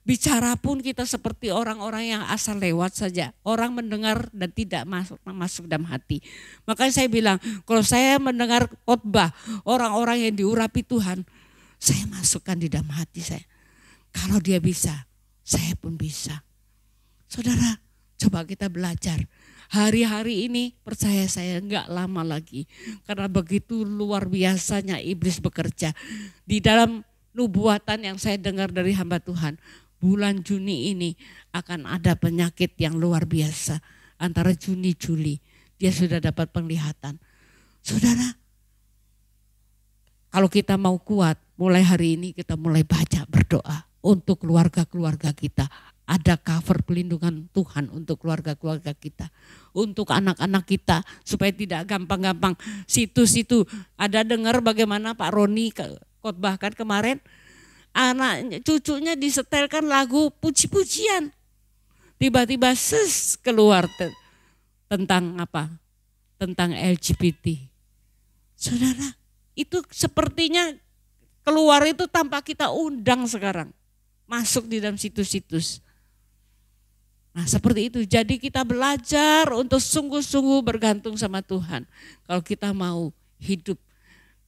Speaker 3: bicara pun kita seperti orang-orang yang asal lewat saja. Orang mendengar dan tidak masuk dalam hati. Makanya saya bilang, kalau saya mendengar khotbah orang-orang yang diurapi Tuhan, saya masukkan di dalam hati saya. Kalau dia bisa, saya pun bisa. Saudara, coba kita belajar. Hari-hari ini percaya saya enggak lama lagi. Karena begitu luar biasanya iblis bekerja. Di dalam nubuatan yang saya dengar dari hamba Tuhan. Bulan Juni ini akan ada penyakit yang luar biasa. Antara Juni-Juli dia sudah dapat penglihatan. Saudara, kalau kita mau kuat, mulai hari ini kita mulai baca, berdoa untuk keluarga-keluarga kita. Ada cover pelindungan Tuhan untuk keluarga-keluarga kita. Untuk anak-anak kita supaya tidak gampang-gampang situs itu. Ada dengar bagaimana Pak Roni khotbahkan kemarin. Anak cucunya disetelkan lagu puji-pujian. Tiba-tiba keluar tentang apa? Tentang LGBT. Saudara, itu sepertinya keluar itu tanpa kita undang sekarang. Masuk di dalam situs-situs. Nah seperti itu, jadi kita belajar untuk sungguh-sungguh bergantung sama Tuhan. Kalau kita mau hidup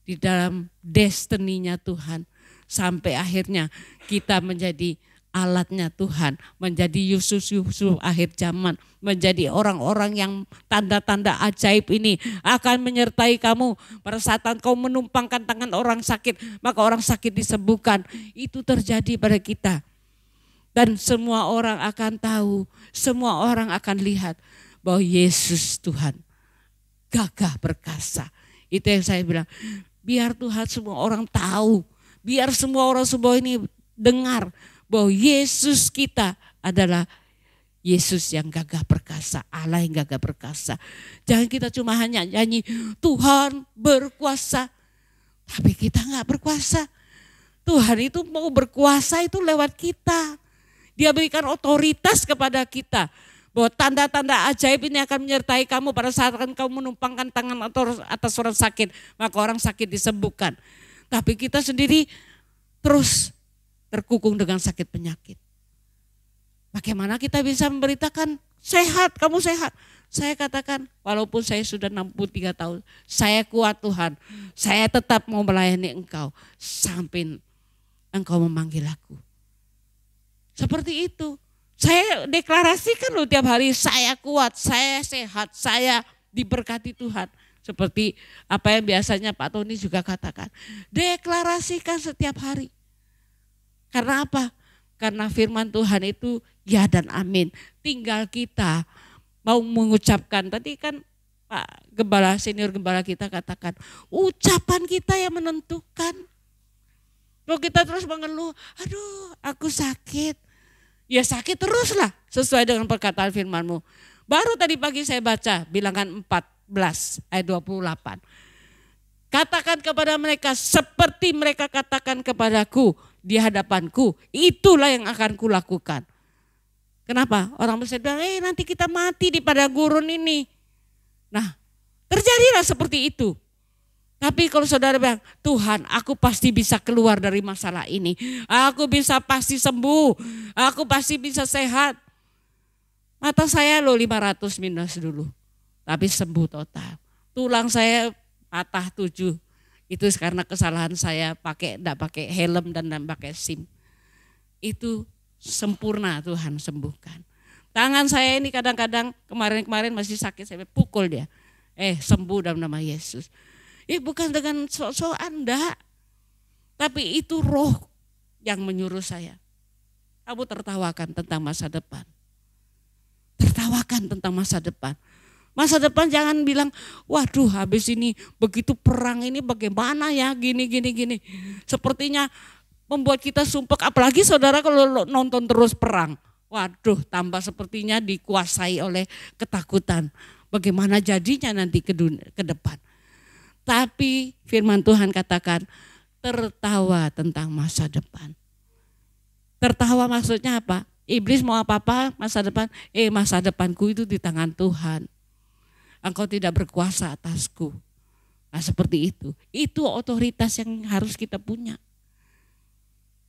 Speaker 3: di dalam destininya Tuhan. Sampai akhirnya kita menjadi alatnya Tuhan. Menjadi Yusuf akhir zaman. Menjadi orang-orang yang tanda-tanda ajaib ini akan menyertai kamu. Pada saat kau menumpangkan tangan orang sakit, maka orang sakit disembuhkan. Itu terjadi pada kita. Dan semua orang akan tahu, semua orang akan lihat bahwa Yesus Tuhan gagah perkasa. Itu yang saya bilang, biar Tuhan semua orang tahu, biar semua orang semua ini dengar bahwa Yesus kita adalah Yesus yang gagah perkasa, Allah yang gagah perkasa. Jangan kita cuma hanya nyanyi Tuhan berkuasa, tapi kita nggak berkuasa. Tuhan itu mau berkuasa itu lewat kita. Dia berikan otoritas kepada kita. Bahwa tanda-tanda ajaib ini akan menyertai kamu pada saat kamu menumpangkan tangan atas orang sakit. Maka orang sakit disembuhkan. Tapi kita sendiri terus terkukung dengan sakit penyakit. Bagaimana kita bisa memberitakan sehat, kamu sehat. Saya katakan walaupun saya sudah 63 tahun, saya kuat Tuhan. Saya tetap mau melayani Engkau sampai Engkau memanggil aku. Seperti itu. Saya deklarasikan loh tiap hari, saya kuat, saya sehat, saya diberkati Tuhan. Seperti apa yang biasanya Pak Tony juga katakan. Deklarasikan setiap hari. Karena apa? Karena firman Tuhan itu ya dan amin. Tinggal kita mau mengucapkan. Tadi kan Pak Gembala, senior Gembala kita katakan, ucapan kita yang menentukan. Kalau kita terus mengeluh, aduh aku sakit. Ya sakit teruslah sesuai dengan perkataan firman-Mu. Baru tadi pagi saya baca Bilangan 14 ayat 28. Katakan kepada mereka seperti mereka katakan kepadaku di hadapanku, itulah yang akan kulakukan. Kenapa? Orang bisa bilang, nanti kita mati di padang gurun ini. Nah, terjadilah seperti itu. Tapi kalau saudara bilang, Tuhan aku pasti bisa keluar dari masalah ini. Aku bisa pasti sembuh. Aku pasti bisa sehat. Mata saya loh 500 minus dulu. Tapi sembuh total. Tulang saya patah 7. Itu karena kesalahan saya enggak pakai helm dan enggak pakai SIM. Itu sempurna Tuhan sembuhkan. Tangan saya ini kadang-kadang kemarin-kemarin masih sakit, saya pukul dia. Sembuh dalam nama Yesus. Bukan dengan sok-sokan enggak. Tapi itu roh yang menyuruh saya. Kamu tertawakan tentang masa depan. Tertawakan tentang masa depan. Masa depan jangan bilang, waduh habis ini begitu perang ini bagaimana ya gini. Sepertinya membuat kita sumpek, apalagi saudara kalau nonton terus perang. Waduh tambah sepertinya dikuasai oleh ketakutan. Bagaimana jadinya nanti ke depan. Tapi firman Tuhan katakan tertawa tentang masa depan. Tertawa maksudnya apa? Iblis mau apa-apa masa depan, masa depanku itu di tangan Tuhan. Engkau tidak berkuasa atasku. Nah seperti itu. Itu otoritas yang harus kita punya.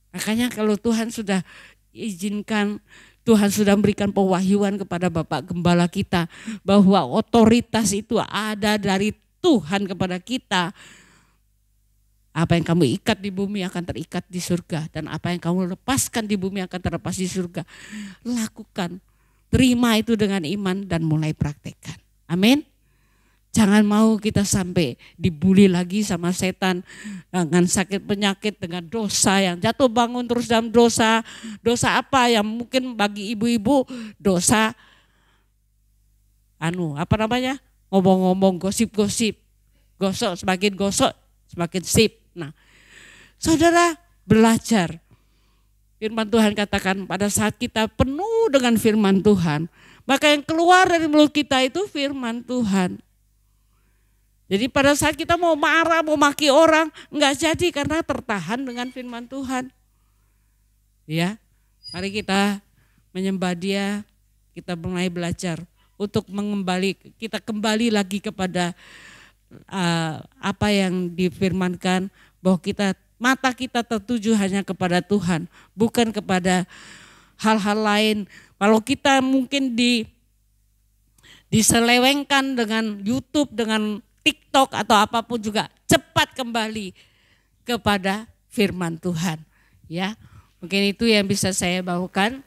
Speaker 3: Makanya kalau Tuhan sudah izinkan, Tuhan sudah memberikan pewahyuan kepada Bapak Gembala kita. Bahwa otoritas itu ada dari Tuhan kepada kita. Apa yang kamu ikat di bumi akan terikat di surga. Dan apa yang kamu lepaskan di bumi akan terlepas di surga. Lakukan. Terima itu dengan iman dan mulai praktekkan. Amin. Jangan mau kita sampai dibuli lagi sama setan dengan sakit penyakit, dengan dosa yang jatuh bangun terus dalam dosa. Dosa apa yang mungkin bagi ibu-ibu dosa ngomong-ngomong, gosip-gosip. Gosok semakin sip. Nah, saudara belajar. Firman Tuhan katakan pada saat kita penuh dengan firman Tuhan, maka yang keluar dari mulut kita itu firman Tuhan. Jadi pada saat kita mau marah, mau maki orang, enggak jadi karena tertahan dengan firman Tuhan. Ya, mari kita menyembah Dia, kita mulai belajar untuk kita kembali lagi kepada apa yang difirmankan, bahwa mata kita tertuju hanya kepada Tuhan, bukan kepada hal-hal lain. Kalau kita mungkin diselewengkan dengan YouTube, dengan TikTok atau apapun juga, cepat kembali kepada firman Tuhan. Ya, mungkin itu yang bisa saya bawakan.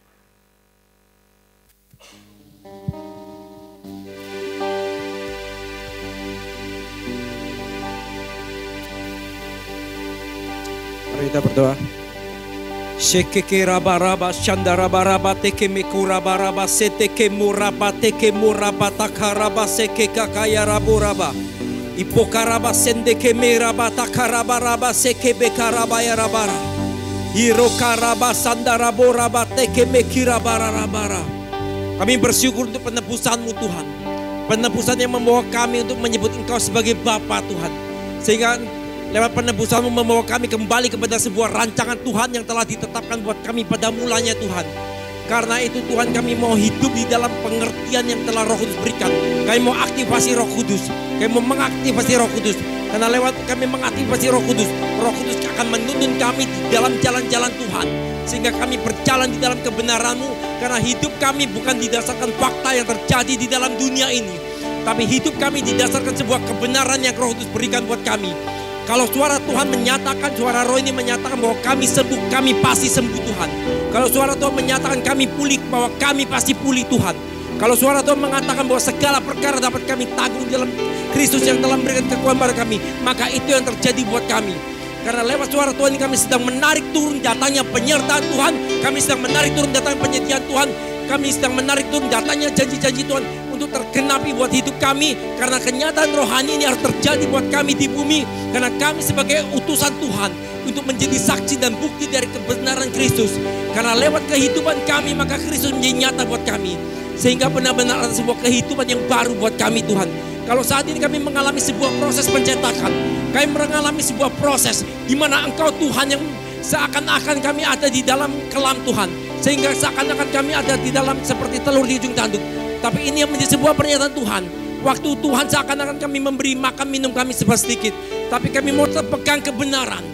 Speaker 4: Mari kita berdoa. Shekeke raba raba shandara baraba teke mekura baraba seteke muraba teke muraba takaraba seke kakaya rabu raba ipokaraba sendeke meraba takaraba raba seke bekaraba ya rabara hirokaraba sandara boraba teke mekira bararabara. Kami bersyukur untuk penebusan-Mu Tuhan, penebusan yang membawa kami untuk menyebut Engkau sebagai Bapa Tuhan, sehingga lewat penebusan-Mu membawa kami kembali kepada sebuah rancangan Tuhan yang telah ditetapkan buat kami pada mulanya Tuhan. Karena itu Tuhan, kami mau hidup di dalam pengertian yang telah Roh Kudus berikan. Kami mau aktifasi Roh Kudus. Kami mau mengaktifasi Roh Kudus. Karena lewat kami mengaktifasi Roh Kudus akan menuntun kami di dalam jalan-jalan Tuhan. sehingga kami berjalan di dalam kebenaran-Mu, karena hidup kami bukan didasarkan fakta yang terjadi di dalam dunia ini, tapi hidup kami didasarkan sebuah kebenaran yang Roh Kudus berikan buat kami. Kalau suara Tuhan menyatakan, suara Roh ini menyatakan bahwa kami sembuh, kami pasti sembuh Tuhan. Kalau suara Tuhan menyatakan kami pulih, bahwa kami pasti pulih Tuhan. Kalau suara Tuhan mengatakan bahwa segala perkara dapat kami tanggung dalam Kristus yang telah memberikan kekuatan pada kami, maka itu yang terjadi buat kami. Karena lewat suara Tuhan ini kami sedang menarik turun datangnya penyertaan Tuhan, kami sedang menarik turun datangnya penyediaan Tuhan, kami sedang menarik turun datangnya janji-janji Tuhan untuk tergenapi buat hidup kami. Karena kenyataan rohani ini harus terjadi buat kami di bumi, karena kami sebagai utusan Tuhan untuk menjadi saksi dan bukti dari kebenaran Kristus. Karena lewat kehidupan kami maka Kristus menjadi nyata buat kami, sehingga benar-benar ada sebuah kehidupan yang baru buat kami Tuhan. Kalau saat ini kami mengalami sebuah proses pencetakan, kami mengalami sebuah proses di mana Engkau Tuhan yang seakan-akan kami ada di dalam kelam Tuhan, sehingga seakan-akan kami ada di dalam seperti telur di ujung tanduk. Tapi ini yang menjadi sebuah pernyataan Tuhan. Waktu Tuhan seakan-akan kami memberi makan minum kami sedikit, tapi kami mau pegang kebenaran.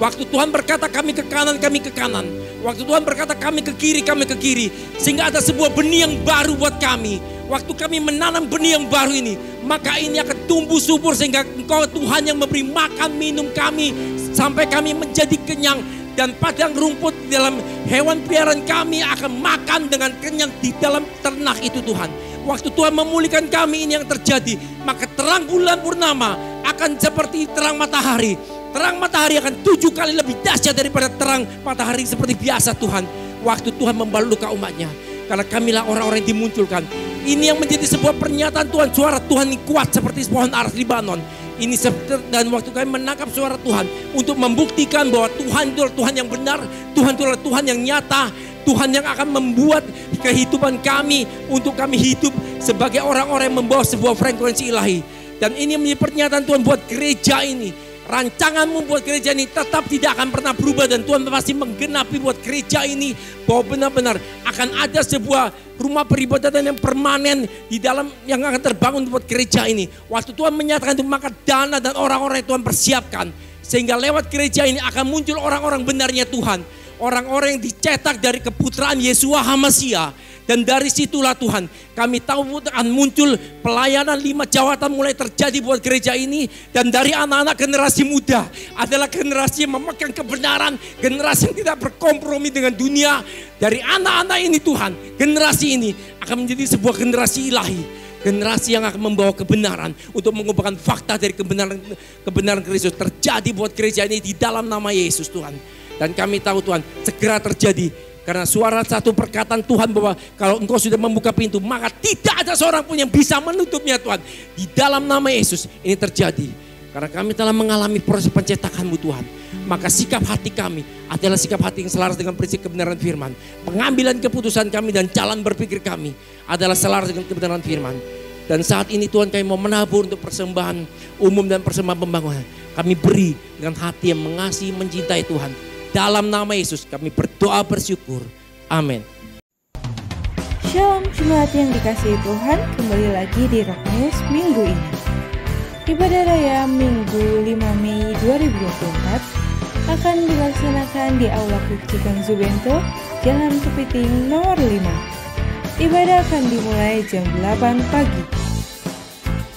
Speaker 4: Waktu Tuhan berkata kami ke kanan, kami ke kanan. Waktu Tuhan berkata kami ke kiri, kami ke kiri. Sehingga ada sebuah benih yang baru buat kami. Waktu kami menanam benih yang baru ini, maka ini akan tumbuh subur, sehingga Engkau Tuhan yang memberi makan minum kami sampai kami menjadi kenyang. Dan padang rumput di dalam hewan peliharaan kami akan makan dengan kenyang di dalam ternak itu Tuhan. Waktu Tuhan memulihkan kami, ini yang terjadi. Maka terang bulan purnama akan seperti terang matahari. Terang matahari akan 7 kali lebih dahsyat daripada terang matahari seperti biasa Tuhan. Waktu Tuhan membalukan umatnya. Karena kamilah orang-orang yang dimunculkan. Ini yang menjadi sebuah pernyataan Tuhan. Suara Tuhan ini kuat seperti pohon aras Libanon. Ini dan waktu kami menangkap suara Tuhan untuk membuktikan bahwa Tuhan itu adalah Tuhan yang benar, Tuhan itu adalah Tuhan yang nyata, Tuhan yang akan membuat kehidupan kami untuk kami hidup sebagai orang-orang yang membawa sebuah frekuensi ilahi. Dan ini menjadi pernyataan Tuhan buat gereja ini. Rancanganmu buat gereja ini tetap tidak akan pernah berubah, dan Tuhan pasti menggenapi buat gereja ini bahwa benar-benar akan ada sebuah rumah peribadatan yang permanen di dalam yang akan terbangun buat gereja ini. Waktu Tuhan menyatakan itu, maka dana dan orang-orang yang Tuhan persiapkan, sehingga lewat gereja ini akan muncul orang-orang benarnya Tuhan, orang-orang yang dicetak dari keputraan Yeshua HaMasiah. Dan dari situlah Tuhan kami tahu akan muncul pelayanan 5 jawatan mulai terjadi buat gereja ini. Dan dari anak-anak generasi muda adalah generasi yang memegang kebenaran, generasi yang tidak berkompromi dengan dunia. Dari anak-anak ini Tuhan, generasi ini akan menjadi sebuah generasi ilahi, generasi yang akan membawa kebenaran untuk mengubahkan fakta dari kebenaran Kristus terjadi buat gereja ini di dalam nama Yesus Tuhan. Dan kami tahu Tuhan segera terjadi. Karena suara satu perkataan Tuhan bahwa kalau Engkau sudah membuka pintu, maka tidak ada seorang pun yang bisa menutupnya Tuhan. Di dalam nama Yesus ini terjadi. Karena kami telah mengalami proses pencetakan-Mu Tuhan. Maka sikap hati kami adalah sikap hati yang selaras dengan prinsip kebenaran firman. Pengambilan keputusan kami dan jalan berpikir kami adalah selaras dengan kebenaran firman. Dan saat ini Tuhan kami mau menabur untuk persembahan umum dan persembahan pembangunan. Kami beri dengan hati yang mengasihi, mencintai Tuhan. Dalam nama Yesus kami berdoa bersyukur. Amin.
Speaker 5: Shalom jemaat yang dikasihi Tuhan, kembali lagi di Rock News minggu ini. Ibadah Raya Minggu 5 Mei 2024 akan dilaksanakan di Aula Kucikan Zubento, Jalan Kepiting nomor 5. Ibadah akan dimulai jam 8 pagi.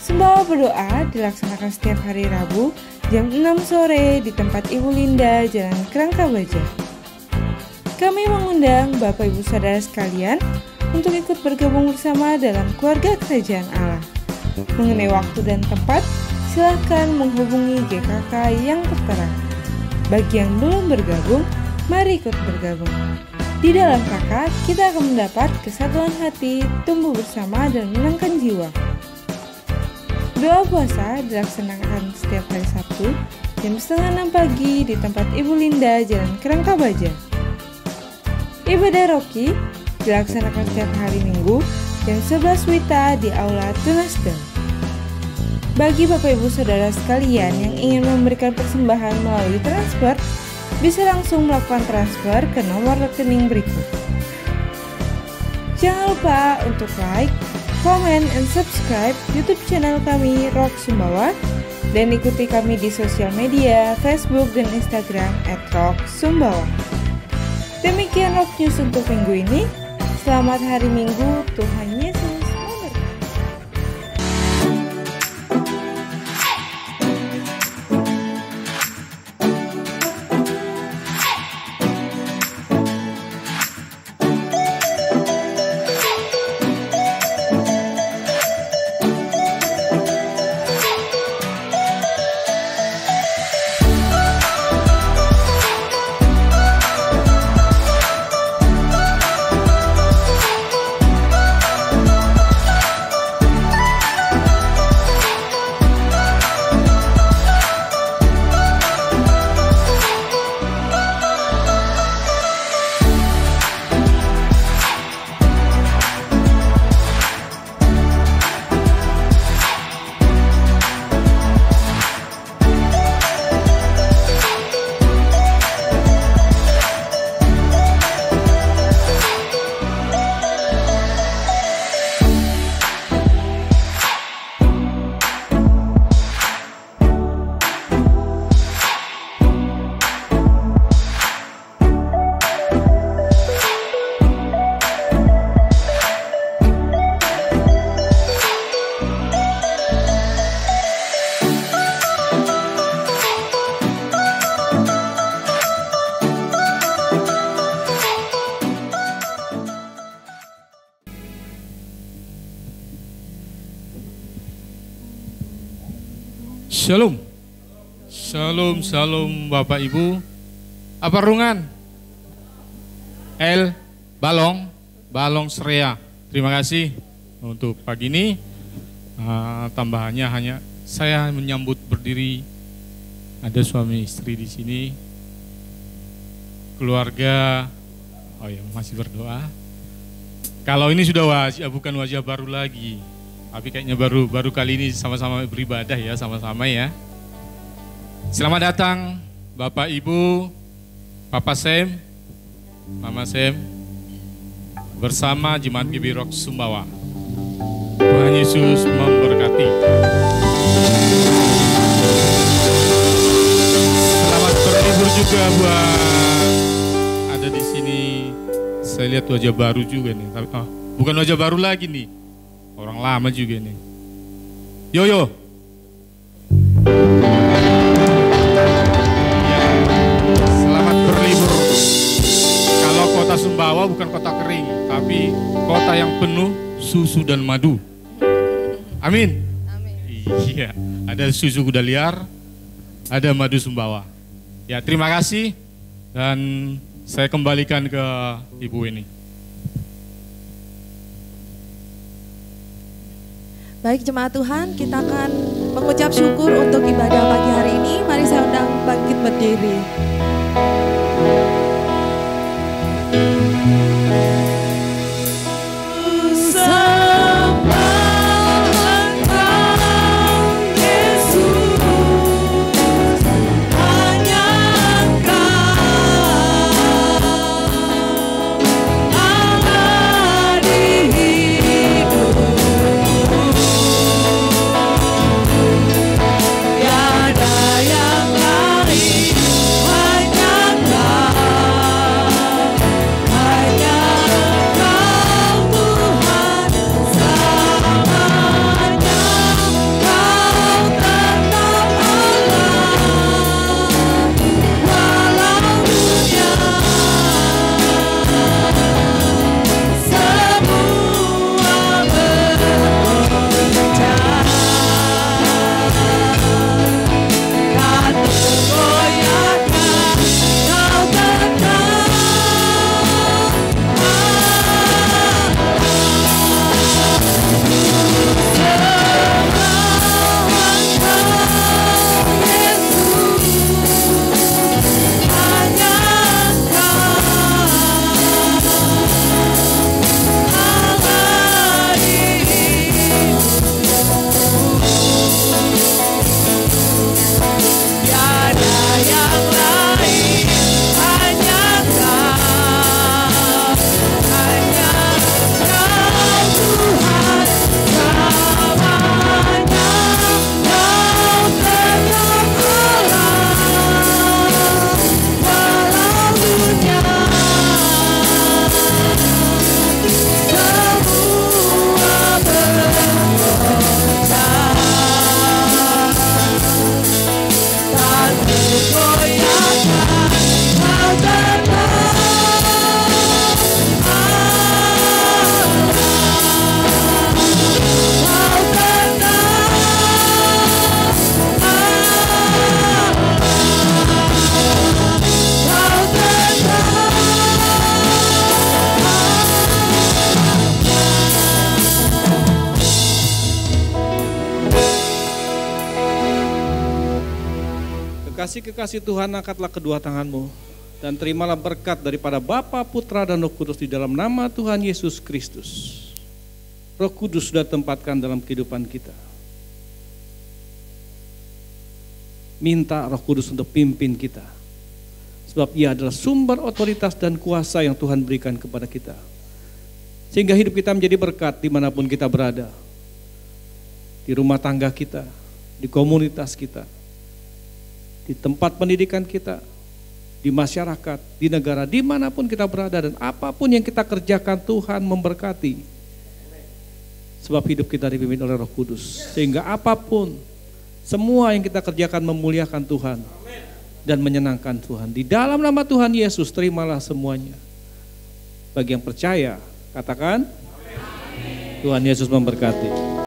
Speaker 5: Sembah berdoa dilaksanakan setiap hari Rabu jam 6 sore di tempat Ibu Linda, Jalan Kerangka Baja. Kami mengundang Bapak Ibu Saudara sekalian untuk ikut bergabung bersama dalam keluarga Kerajaan Allah. Mengenai waktu dan tempat, silakan menghubungi GKK yang tertera. Bagi yang belum bergabung, mari ikut bergabung. Di dalam KK, kita akan mendapat kesatuan hati, tumbuh bersama dan menangkan jiwa. Doa puasa dilaksanakan setiap hari Sabtu jam 5:30 pagi di tempat Ibu Linda, Jalan Kerangka Baja. Ibadah Roki dilaksanakan setiap hari Minggu jam 11 WITA di Aula Tunasdem. Bagi Bapak Ibu Saudara sekalian yang ingin memberikan persembahan melalui transfer, bisa langsung melakukan transfer ke nomor rekening berikut. Jangan lupa untuk like, comment, and subscribe YouTube channel kami Rock Sumbawa, dan ikuti kami di sosial media Facebook dan Instagram @rocksumbawa. Demikian Rock News untuk minggu ini. Selamat hari Minggu, Tuhan Yesus memberkati.
Speaker 6: Shalom. Shalom, shalom Bapak Ibu. Apa rungan? Balong Srea. Terima kasih untuk pagi ini. Tambahannya hanya saya menyambut berdiri. Ada suami istri di sini. Keluarga. Oh ya, masih berdoa. Kalau ini sudah bukan wajah baru lagi. Tapi kayaknya baru kali ini sama-sama beribadah ya, sama-sama ya. Selamat datang Bapak Ibu, Papa Sam, Mama Sam, bersama Jemaat GB Rock Sumbawa. Tuhan Yesus memberkati. Selamat berlibur juga buat ada di sini. Saya lihat wajah baru juga nih, tapi bukan wajah baru lagi nih. Orang lama juga nih. Yo. Ya. Selamat berlibur. Kalau kota Sumbawa bukan kota kering, tapi kota yang penuh susu dan madu. Amin. Iya, ada susu kuda liar, ada madu Sumbawa. Ya, terima kasih dan saya kembalikan ke Ibu ini.
Speaker 2: Baik jemaat Tuhan, kita akan mengucap syukur untuk ibadah pagi hari ini. Mari saya undang bangkit berdiri.
Speaker 1: Tiada yang lain, hanya Kau.
Speaker 4: Kekasih-kekasih Tuhan, angkatlah kedua tanganmu dan terimalah berkat daripada Bapa, Putra, dan Roh Kudus di dalam nama Tuhan Yesus Kristus. Roh Kudus sudah tempatkan dalam kehidupan kita. Minta Roh Kudus untuk pimpin kita. Sebab Ia adalah sumber otoritas dan kuasa yang Tuhan berikan kepada kita. Sehingga hidup kita menjadi berkat dimanapun kita berada. Di rumah tangga kita, di komunitas kita, di tempat pendidikan kita, di masyarakat, di negara, dimanapun kita berada, dan apapun yang kita kerjakan Tuhan memberkati. Sebab hidup kita dipimpin oleh Roh Kudus. Sehingga apapun, semua yang kita kerjakan memuliakan Tuhan dan menyenangkan Tuhan. Di dalam nama Tuhan Yesus, terimalah semuanya. Bagi yang percaya, katakan, Tuhan Yesus memberkati.